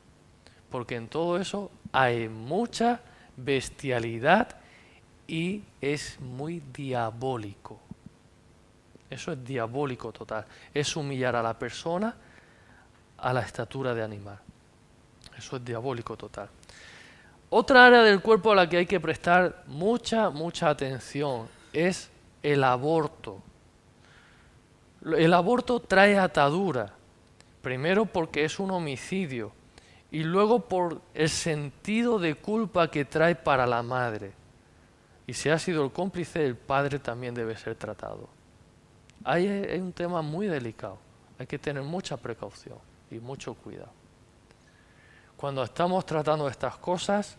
Porque en todo eso hay mucha bestialidad y es muy diabólico. Eso es diabólico total. Es humillar a la persona a la estatura de animal. Eso es diabólico total. Otra área del cuerpo a la que hay que prestar mucha atención es el aborto. El aborto trae atadura. Primero porque es un homicidio y luego por el sentido de culpa que trae para la madre. Y si ha sido el cómplice, el padre también debe ser tratado. Ahí es un tema muy delicado. Hay que tener mucha precaución y mucho cuidado. Cuando estamos tratando estas cosas,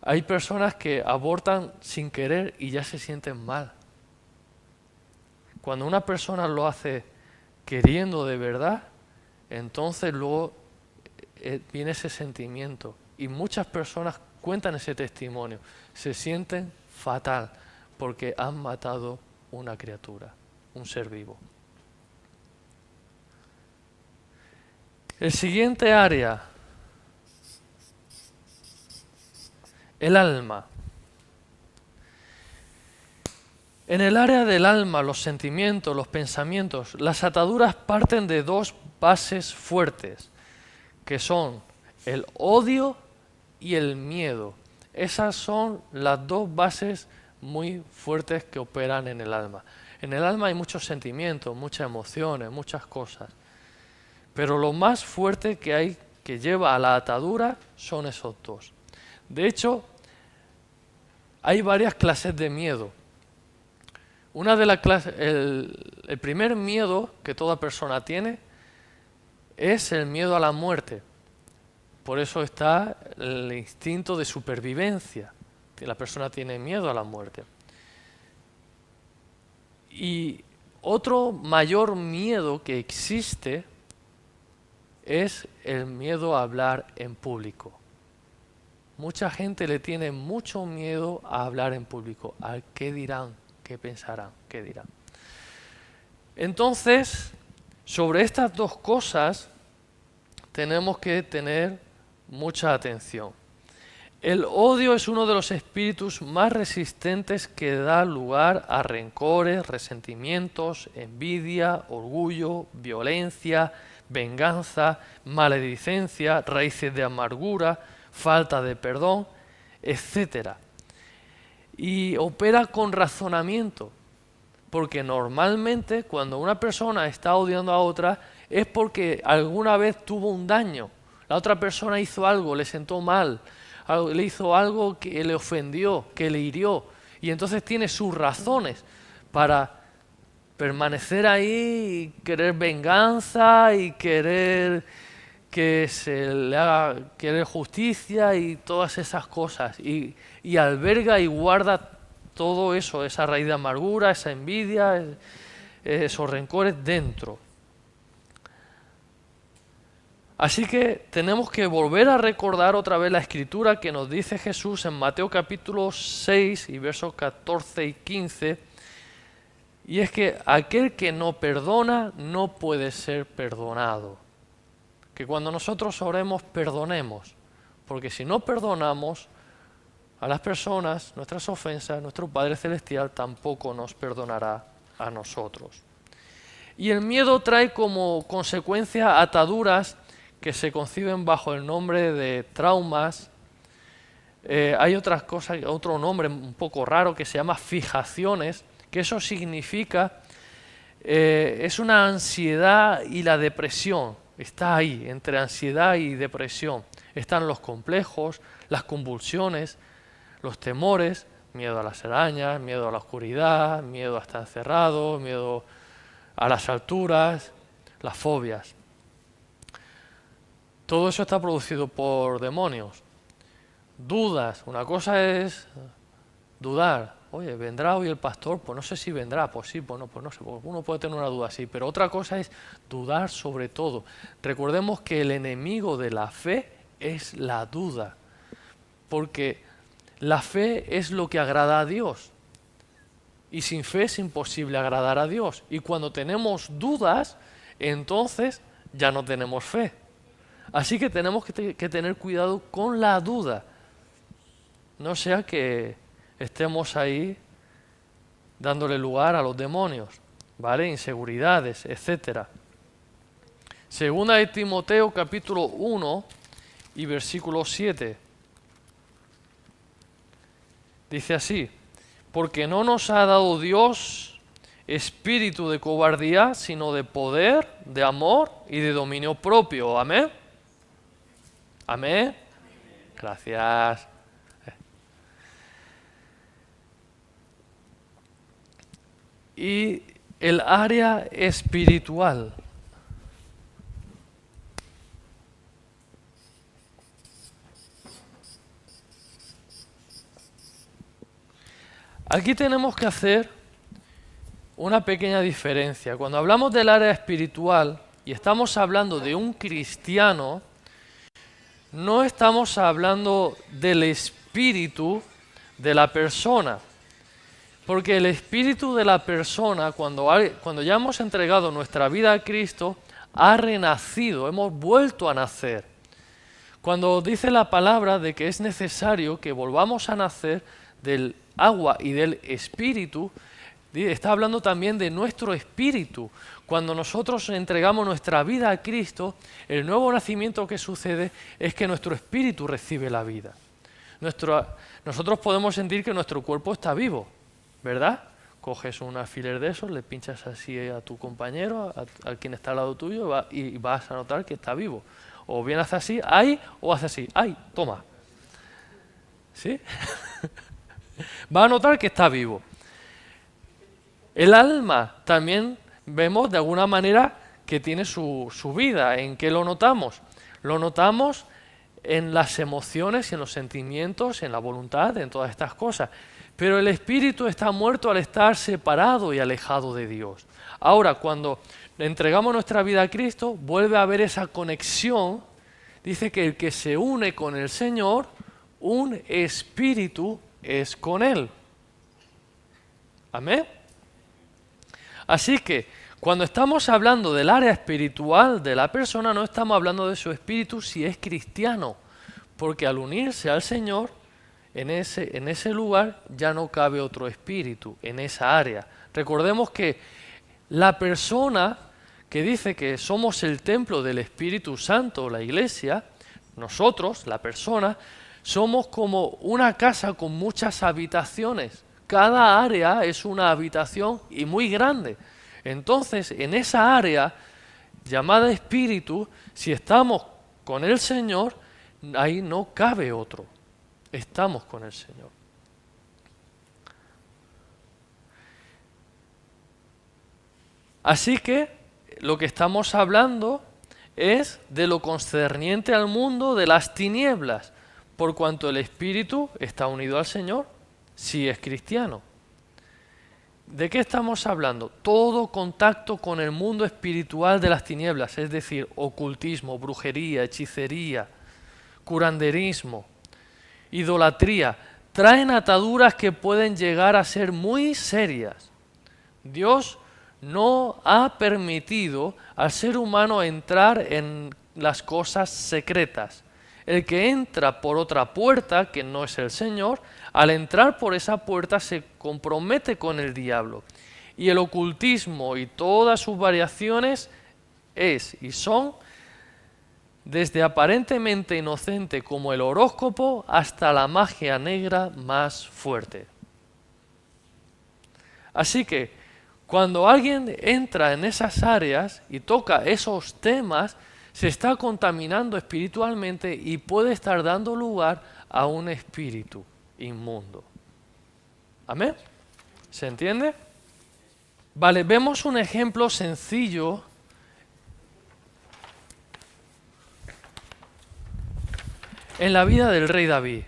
hay personas que abortan sin querer y ya se sienten mal. Cuando una persona lo hace queriendo de verdad, entonces luego viene ese sentimiento. Y muchas personas cuentan ese testimonio. Se sienten fatal porque han matado una criatura, un ser vivo. El siguiente área, el alma. En el área del alma, los sentimientos, los pensamientos, las ataduras parten de dos bases fuertes, que son el odio y el miedo. Esas son las dos bases muy fuertes que operan en el alma. En el alma hay muchos sentimientos, muchas emociones, muchas cosas. Pero lo más fuerte que hay, que lleva a la atadura, son esos dos. De hecho, hay varias clases de miedo. Una de las clases, el primer miedo que toda persona tiene es el miedo a la muerte. Por eso está el instinto de supervivencia, que la persona tiene miedo a la muerte. Y otro mayor miedo que existe es el miedo a hablar en público. Mucha gente le tiene mucho miedo a hablar en público. ¿A qué dirán? ¿Qué pensarán? ¿Qué dirán? Entonces, sobre estas dos cosas tenemos que tener mucha atención. El odio es uno de los espíritus más resistentes que da lugar a rencores, resentimientos, envidia, orgullo, violencia, venganza, maledicencia, raíces de amargura, falta de perdón, etc. Y opera con razonamiento. porque normalmente cuando una persona está odiando a otra es porque alguna vez tuvo un daño. La otra persona hizo algo, le sentó mal, le hizo algo que le ofendió, que le hirió, y entonces tiene sus razones para permanecer ahí y querer venganza y querer que se le haga, querer justicia y todas esas cosas, y alberga y guarda todo eso, esa raíz de amargura, esa envidia, esos rencores dentro. Así que tenemos que volver a recordar otra vez la escritura que nos dice Jesús en Mateo capítulo 6 y versos 14 y 15, y es que aquel que no perdona no puede ser perdonado. Que cuando nosotros oremos, perdonemos, porque si no perdonamos a las personas nuestras ofensas, nuestro Padre Celestial tampoco nos perdonará a nosotros. Y el miedo trae como consecuencia ataduras que se conciben bajo el nombre de traumas. Hay otras cosas, otro nombre un poco raro que se llama fijaciones, que eso significa, es una ansiedad y la depresión. Está ahí, entre ansiedad y depresión. Están los complejos, las convulsiones, los temores, miedo a las arañas, miedo a la oscuridad, miedo a estar encerrado, miedo a las alturas, las fobias. Todo eso está producido por demonios. Dudas, una cosa es dudar. Oye, ¿vendrá hoy el pastor? Pues no sé si vendrá, pues sí, pues no sé. Uno puede tener una duda así, pero otra cosa es dudar sobre todo. Recordemos que el enemigo de la fe es la duda, porque la fe es lo que agrada a Dios. Y sin fe es imposible agradar a Dios. Y cuando tenemos dudas, entonces ya no tenemos fe. Así que tenemos que tener cuidado con la duda. No sea que estemos ahí dándole lugar a los demonios, ¿vale? Inseguridades, etcétera. Segunda de Timoteo capítulo 1 y versículo 7. Dice así: porque no nos ha dado Dios espíritu de cobardía, sino de poder, de amor y de dominio propio. ¿Amén? ¿Amén? Gracias. Y el área espiritual. Aquí tenemos que hacer una pequeña diferencia. Cuando hablamos del área espiritual y estamos hablando de un cristiano, no estamos hablando del espíritu de la persona. Porque el espíritu de la persona, cuando ya hemos entregado nuestra vida a Cristo, ha renacido, hemos vuelto a nacer. Cuando dice la palabra de que es necesario que volvamos a nacer del agua y del espíritu, está hablando también de nuestro espíritu. Cuando nosotros entregamos nuestra vida a Cristo, el nuevo nacimiento que sucede es que nuestro espíritu recibe la vida. Nosotros podemos sentir que nuestro cuerpo está vivo, ¿verdad? Coges un alfiler de esos, le pinchas así a tu compañero, a quien está al lado tuyo, y vas a notar que está vivo. O bien hace así, ¡ay! O hace así, ¡ay! Toma. ¿Sí? Va a notar que está vivo. El alma también vemos de alguna manera que tiene su vida. ¿En qué lo notamos? Lo notamos en las emociones, en los sentimientos, en la voluntad, en todas estas cosas. Pero el espíritu está muerto al estar separado y alejado de Dios. Ahora, cuando entregamos nuestra vida a Cristo, vuelve a haber esa conexión. Dice que el que se une con el Señor, un espíritu es con Él. Amén. Así que, cuando estamos hablando del área espiritual de la persona, no estamos hablando de su espíritu si es cristiano. Porque al unirse al Señor, en ese lugar ya no cabe otro espíritu, en esa área. Recordemos que la persona que dice que somos el templo del Espíritu Santo, la iglesia, nosotros, la persona, somos como una casa con muchas habitaciones, Cada área es una habitación y muy grande. Entonces, en esa área llamada espíritu, si estamos con el Señor, ahí no cabe otro. Estamos con el Señor. Así que lo que estamos hablando es de lo concerniente al mundo de las tinieblas, por cuanto el espíritu está unido al Señor, si es cristiano. ¿De qué estamos hablando? Todo contacto con el mundo espiritual de las tinieblas, es decir, ocultismo, brujería, hechicería, curanderismo, idolatría, traen ataduras que pueden llegar a ser muy serias. Dios no ha permitido al ser humano entrar en las cosas secretas. El que entra por otra puerta, que no es el Señor, al entrar por esa puerta se compromete con el diablo. Y el ocultismo y todas sus variaciones es y son desde aparentemente inocente como el horóscopo hasta la magia negra más fuerte. Así que cuando alguien entra en esas áreas y toca esos temas, se está contaminando espiritualmente y puede estar dando lugar a un espíritu inmundo. ¿Amén? ¿Se entiende? Vale, vemos un ejemplo sencillo en la vida del rey David.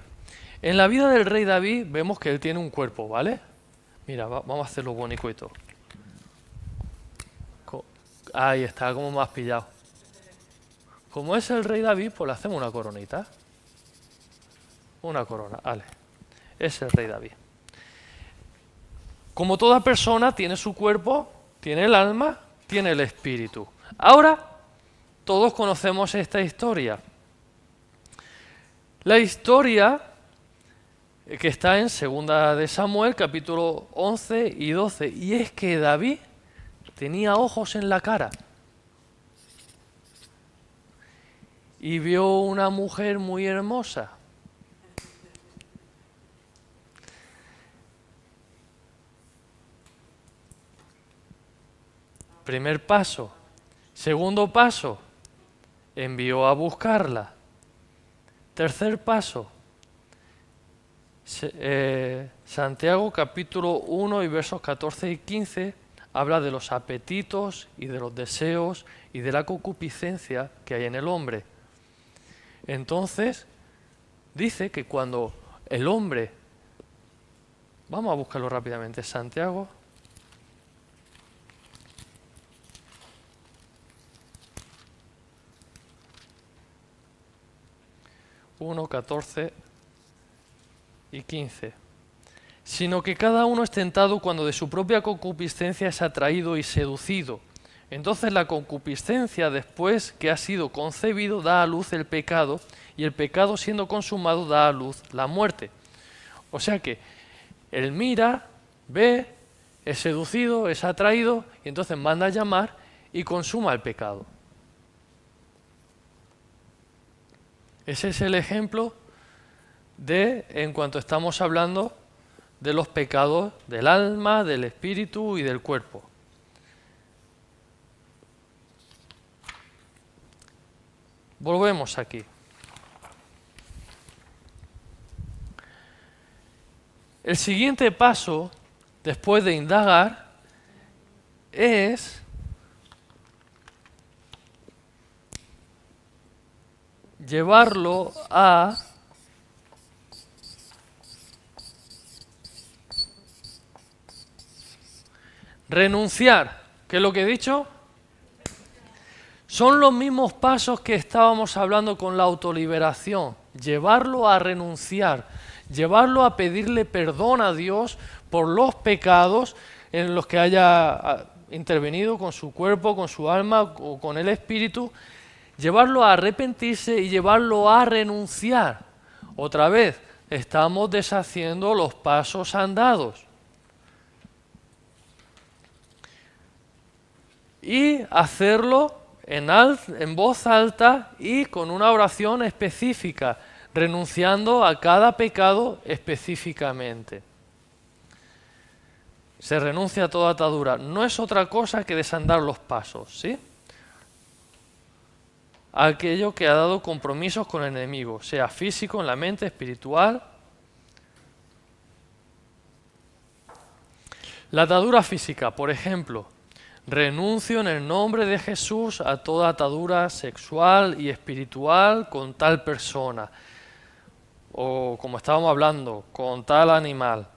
En la vida del rey David vemos que él tiene un cuerpo, ¿vale? Mira, vamos a hacerlo bonito y todo. Ahí está, como más pillado. Como es el rey David, pues le hacemos una coronita. Una corona, vale. Es el rey David. Como toda persona tiene su cuerpo, tiene el alma, tiene el espíritu. Ahora, todos conocemos esta historia. La historia que está en 2 de Samuel, capítulo 11 y 12. Y es que David tenía ojos en la cara. Y vio una mujer muy hermosa. Primer paso. Segundo paso, envió a buscarla. Tercer paso, Santiago capítulo 1 y versos 14 y 15 habla de los apetitos y de los deseos y de la concupiscencia que hay en el hombre. Entonces, dice que cuando el hombre, vamos a buscarlo rápidamente, Santiago 1, 14 y 15. Sino que cada uno es tentado cuando de su propia concupiscencia es atraído y seducido. Entonces la concupiscencia, después que ha sido concebido, da a luz el pecado, y el pecado siendo consumado da a luz la muerte. O sea que él mira, ve, es seducido, es atraído, y entonces manda a llamar y consuma el pecado. Ese es el ejemplo en cuanto estamos hablando de los pecados del alma, del espíritu y del cuerpo. Volvemos aquí. El siguiente paso, después de indagar, es llevarlo a renunciar. ¿Qué es lo que he dicho? Son los mismos pasos que estábamos hablando con la autoliberación. Llevarlo a renunciar, llevarlo a pedirle perdón a Dios por los pecados en los que haya intervenido con su cuerpo, con su alma o con el espíritu. Llevarlo a arrepentirse y llevarlo a renunciar. Otra vez, estamos deshaciendo los pasos andados. Y hacerlo en voz alta y con una oración específica, renunciando a cada pecado específicamente. se renuncia a toda atadura. No es otra cosa que desandar los pasos, ¿sí? Aquello que ha dado compromisos con el enemigo, sea físico, en la mente, espiritual. La atadura física, por ejemplo, renuncio en el nombre de Jesús a toda atadura sexual y espiritual con tal persona, o como estábamos hablando, con tal animal,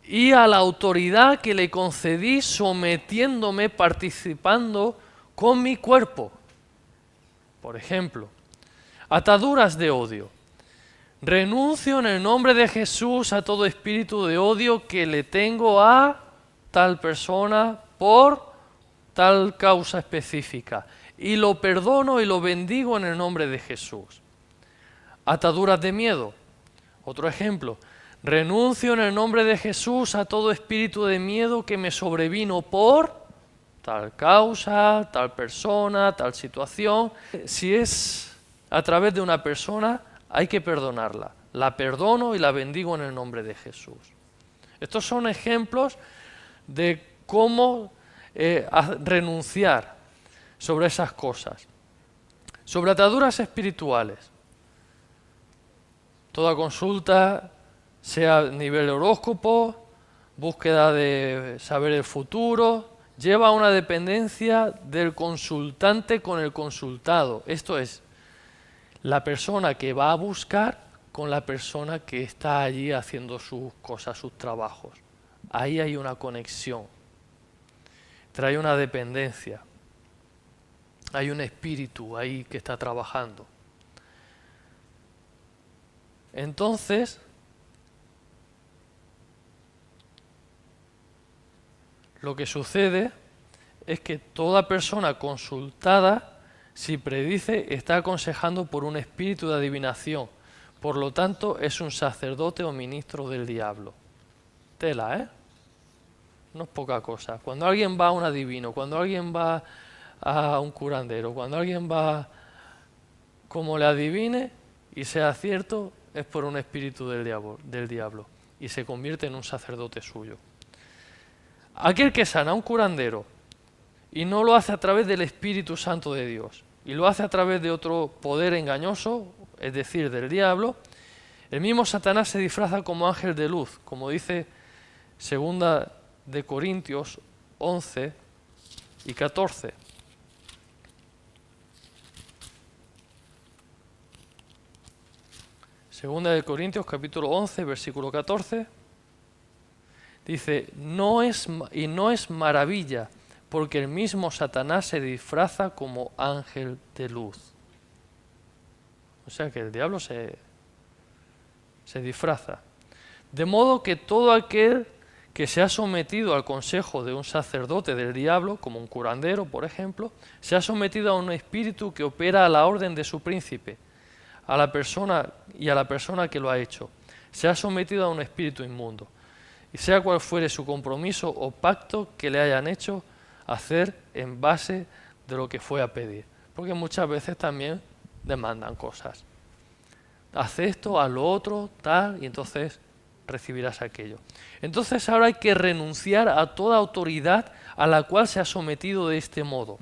y a la autoridad que le concedí sometiéndome, participando con mi cuerpo. Por ejemplo, ataduras de odio. Renuncio en el nombre de Jesús a todo espíritu de odio que le tengo a tal persona por tal causa específica. Y lo perdono y lo bendigo en el nombre de Jesús. Ataduras de miedo. Otro ejemplo. Renuncio en el nombre de Jesús a todo espíritu de miedo que me sobrevino por tal causa, tal persona, tal situación. Si es a través de una persona, hay que perdonarla. La perdono y la bendigo en el nombre de Jesús. Estos son ejemplos de cómo renunciar sobre esas cosas. Sobre ataduras espirituales. Toda consulta, sea a nivel horóscopo, búsqueda de saber el futuro, lleva a una dependencia del consultante con el consultado. Esto es, la persona que va a buscar con la persona que está allí haciendo sus cosas, sus trabajos. Ahí hay una conexión. Trae una dependencia. Hay un espíritu ahí que está trabajando. Entonces, lo que sucede es que toda persona consultada, si predice, está aconsejando por un espíritu de adivinación. Por lo tanto, es un sacerdote o ministro del diablo. Tela, ¿eh? No es poca cosa. Cuando alguien va a un adivino, cuando alguien va a un curandero, cuando alguien va como le adivine y sea cierto, es por un espíritu del diablo y se convierte en un sacerdote suyo. Aquel que sana a un curandero y no lo hace a través del Espíritu Santo de Dios y lo hace a través de otro poder engañoso, es decir, del diablo, el mismo Satanás se disfraza como ángel de luz, como dice 2 de Corintios 11 y 14. Segunda de Corintios capítulo 11, versículo 14. Dice, no es maravilla, porque el mismo Satanás se disfraza como ángel de luz. O sea que el diablo se disfraza. De modo que todo aquel que se ha sometido al consejo de un sacerdote del diablo, como un curandero, por ejemplo, se ha sometido a un espíritu que opera a la orden de su príncipe, a la persona y a la persona que lo ha hecho. Se ha sometido a un espíritu inmundo. Y sea cual fuere su compromiso o pacto que le hayan hecho hacer en base de lo que fue a pedir. Porque muchas veces también demandan cosas. Haz esto, haz lo otro, tal, y entonces recibirás aquello. Entonces ahora hay que renunciar a toda autoridad a la cual se ha sometido de este modo.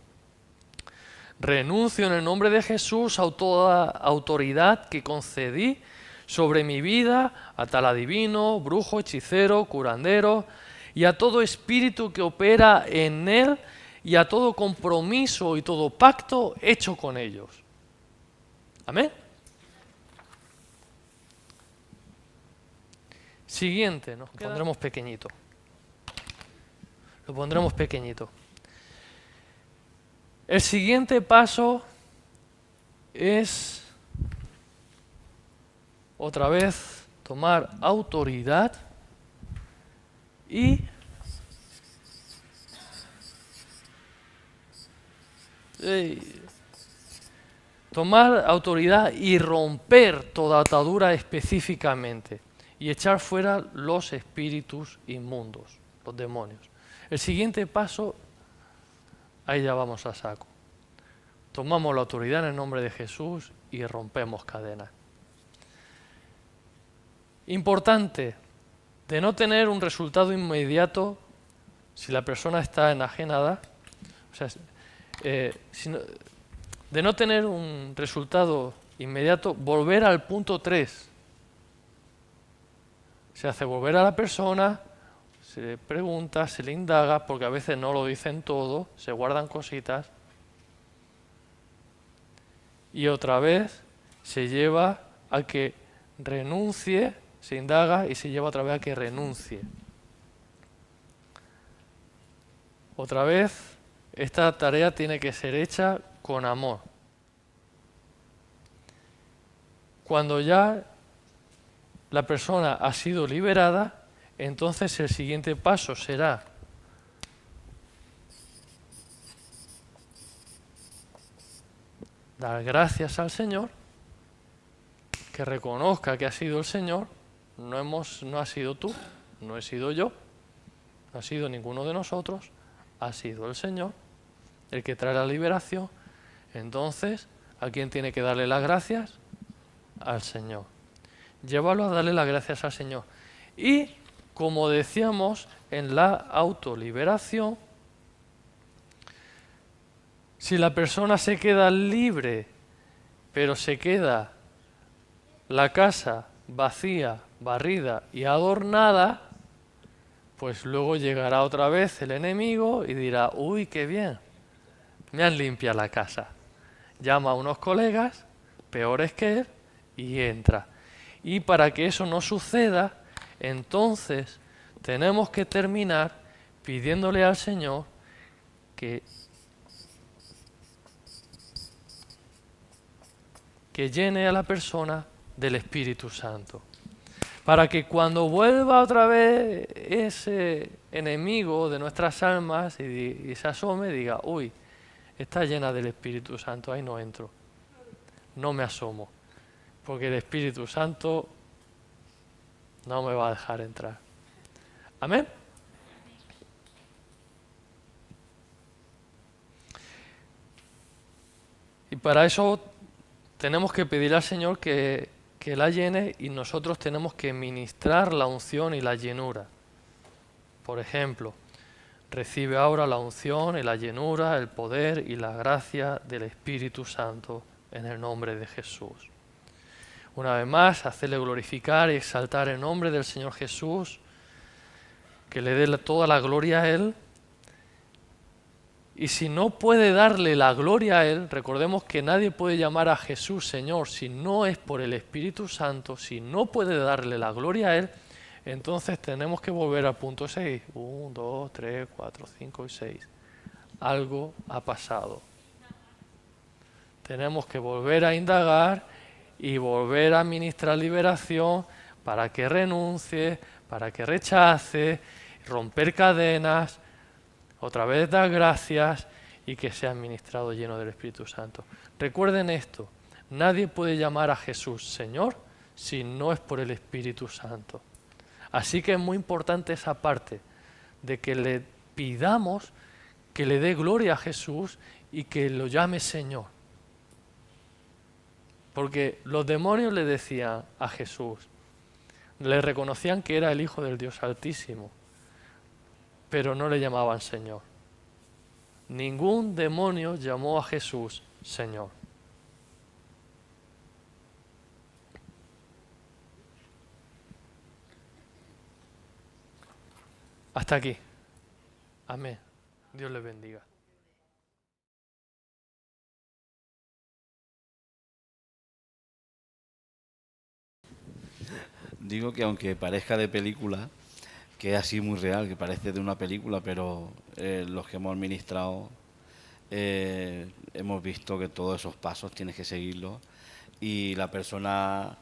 Renuncio en el nombre de Jesús a toda autoridad que concedí sobre mi vida, a tal adivino, brujo, hechicero, curandero, y a todo espíritu que opera en él, y a todo compromiso y todo pacto hecho con ellos. Amén. Siguiente, nos pondremos pequeñito. Lo pondremos pequeñito. El siguiente paso es otra vez tomar autoridad y romper toda atadura específicamente y echar fuera los espíritus inmundos, los demonios. El siguiente paso, ahí ya vamos a saco. Tomamos la autoridad en el nombre de Jesús y rompemos cadenas. Importante, de no tener un resultado inmediato si la persona está enajenada, o sea, de no tener un resultado inmediato, volver al punto 3. Se hace volver a la persona, se le pregunta, se le indaga, porque a veces no lo dicen todo, se guardan cositas, y otra vez se lleva a que renuncie, se indaga y se lleva otra vez a que renuncie. Otra vez, esta tarea tiene que ser hecha con amor. Cuando ya la persona ha sido liberada, entonces el siguiente paso será dar gracias al Señor, que reconozca que ha sido el Señor, no ha sido tú, no he sido yo, no ha sido ninguno de nosotros, ha sido el Señor el que trae la liberación. Entonces, ¿a quién tiene que darle las gracias? Al Señor. Llévalo a darle las gracias al Señor. Y, como decíamos, en la autoliberación, si la persona se queda libre, pero se queda la casa vacía, barrida y adornada, pues luego llegará otra vez el enemigo y dirá, uy, qué bien, me han limpiado la casa. Llama a unos colegas, peores que él, y entra. Y para que eso no suceda, entonces tenemos que terminar pidiéndole al Señor que llene a la persona del Espíritu Santo. Para que cuando vuelva otra vez ese enemigo de nuestras almas y se asome, diga, uy, está llena del Espíritu Santo, ahí no entro, no me asomo, porque el Espíritu Santo no me va a dejar entrar. Amén. Y para eso tenemos que pedir al Señor que la llene, y nosotros tenemos que ministrar la unción y la llenura. Por ejemplo, recibe ahora la unción y la llenura, el poder y la gracia del Espíritu Santo en el nombre de Jesús. Una vez más, hacerle glorificar y exaltar el nombre del Señor Jesús, que le dé toda la gloria a Él. Y si no puede darle la gloria a Él, recordemos que nadie puede llamar a Jesús Señor si no es por el Espíritu Santo. Si no puede darle la gloria a Él, entonces tenemos que volver al punto 6. 1, 2, 3, 4, 5 y 6. Algo ha pasado. Tenemos que volver a indagar y volver a ministrar liberación para que renuncie, para que rechace, romper cadenas, otra vez dar gracias y que sea ministrado lleno del Espíritu Santo. Recuerden esto, nadie puede llamar a Jesús Señor si no es por el Espíritu Santo. Así que es muy importante esa parte de que le pidamos que le dé gloria a Jesús y que lo llame Señor. Porque los demonios le decían a Jesús, le reconocían que era el Hijo del Dios Altísimo, pero no le llamaban Señor. Ningún demonio llamó a Jesús Señor. Hasta aquí. Amén. Dios les bendiga. Digo que aunque parezca de película, que es así muy real, que parece de una película, pero los que hemos ministrado hemos visto que todos esos pasos tienes que seguirlos, y la persona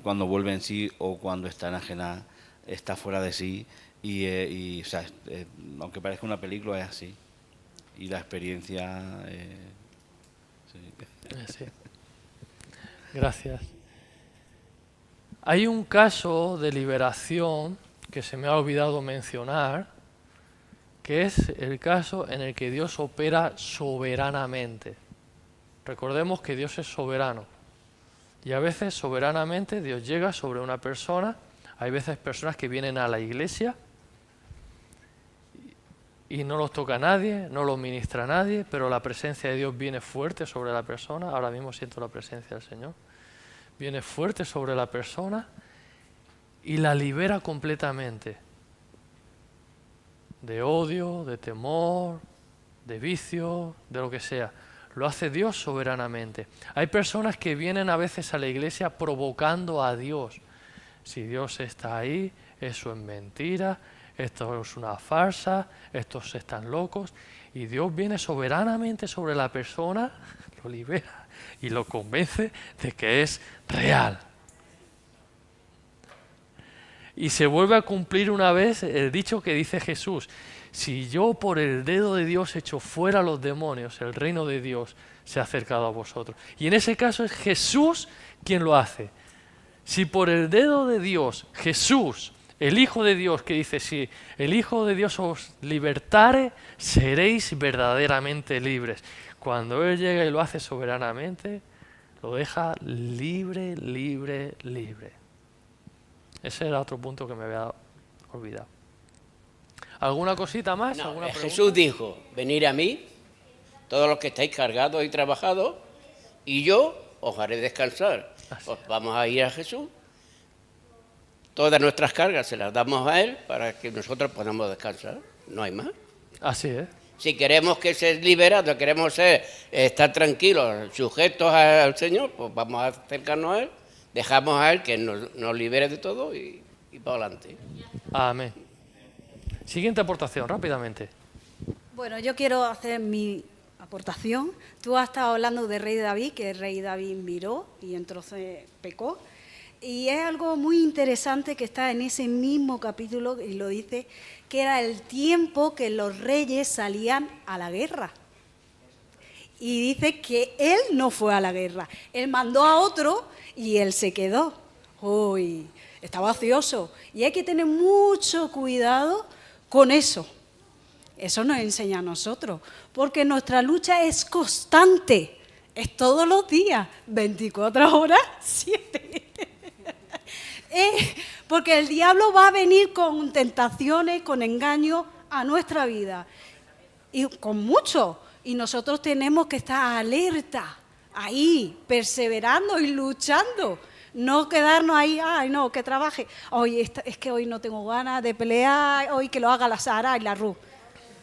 cuando vuelve en sí o cuando está enajenada está fuera de sí, o sea, aunque parezca una película es así, y la experiencia sí. Sí. Gracias. Hay un caso de liberación que se me ha olvidado mencionar, que es el caso en el que Dios opera soberanamente. Recordemos que Dios es soberano y a veces soberanamente Dios llega sobre una persona. Hay veces personas que vienen a la iglesia y no los toca nadie, no los ministra nadie, pero la presencia de Dios viene fuerte sobre la persona. Ahora mismo siento la presencia del Señor. Viene fuerte sobre la persona y la libera completamente de odio, de temor, de vicio, de lo que sea. Lo hace Dios soberanamente. Hay personas que vienen a veces a la iglesia provocando a Dios. Si Dios está ahí, eso es mentira, esto es una farsa, estos están locos. Y Dios viene soberanamente sobre la persona, lo libera y lo convence de que es real. Y se vuelve a cumplir una vez el dicho que dice Jesús: si yo por el dedo de Dios echo fuera a los demonios, el reino de Dios se ha acercado a vosotros. Y en ese caso es Jesús quien lo hace. Si por el dedo de Dios, Jesús, el Hijo de Dios, que dice, si el Hijo de Dios os libertare, seréis verdaderamente libres. Cuando Él llega y lo hace soberanamente, lo deja libre, libre, libre. Ese era otro punto que me había olvidado. ¿Alguna cosita más? No, ¿Alguna pregunta? Jesús dijo, venid a mí, todos los que estáis cargados y trabajados, y yo os haré descansar. Pues vamos a ir a Jesús. Todas nuestras cargas se las damos a Él para que nosotros podamos descansar. No hay más. Así es. Si queremos que ser liberados, queremos estar tranquilos, sujetos al Señor, pues vamos a acercarnos a Él, dejamos a Él que nos libere de todo y para adelante. Amén. Siguiente aportación, rápidamente. Bueno, yo quiero hacer mi aportación. Tú has estado hablando de rey David, que el rey David miró y entonces pecó. Y es algo muy interesante que está en ese mismo capítulo y lo dice, que era el tiempo que los reyes salían a la guerra. Y dice que él no fue a la guerra, él mandó a otro y él se quedó. Uy, estaba ocioso. Y hay que tener mucho cuidado con eso. Eso nos enseña a nosotros, porque nuestra lucha es constante, es todos los días, 24 horas, 7. Porque el diablo va a venir con tentaciones, con engaños a nuestra vida, y con mucho, y nosotros tenemos que estar alerta, ahí, perseverando y luchando. No quedarnos ahí, ay no, que trabaje, hoy es que hoy no tengo ganas de pelear, hoy que lo haga la Sara y la Ruth.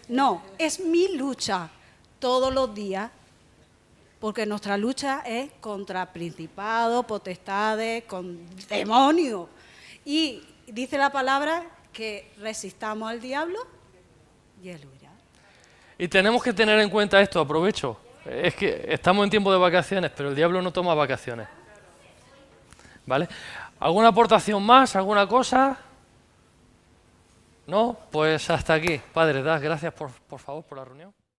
No, es mi lucha todos los días, porque nuestra lucha es contra principados, potestades, con demonios. Y dice la palabra que resistamos al diablo y él huirá. Y tenemos que tener en cuenta esto, aprovecho. Es que estamos en tiempo de vacaciones, pero el diablo no toma vacaciones. ¿Vale? ¿Alguna aportación más? ¿Alguna cosa? ¿No? Pues hasta aquí. Padre, gracias por favor por la reunión.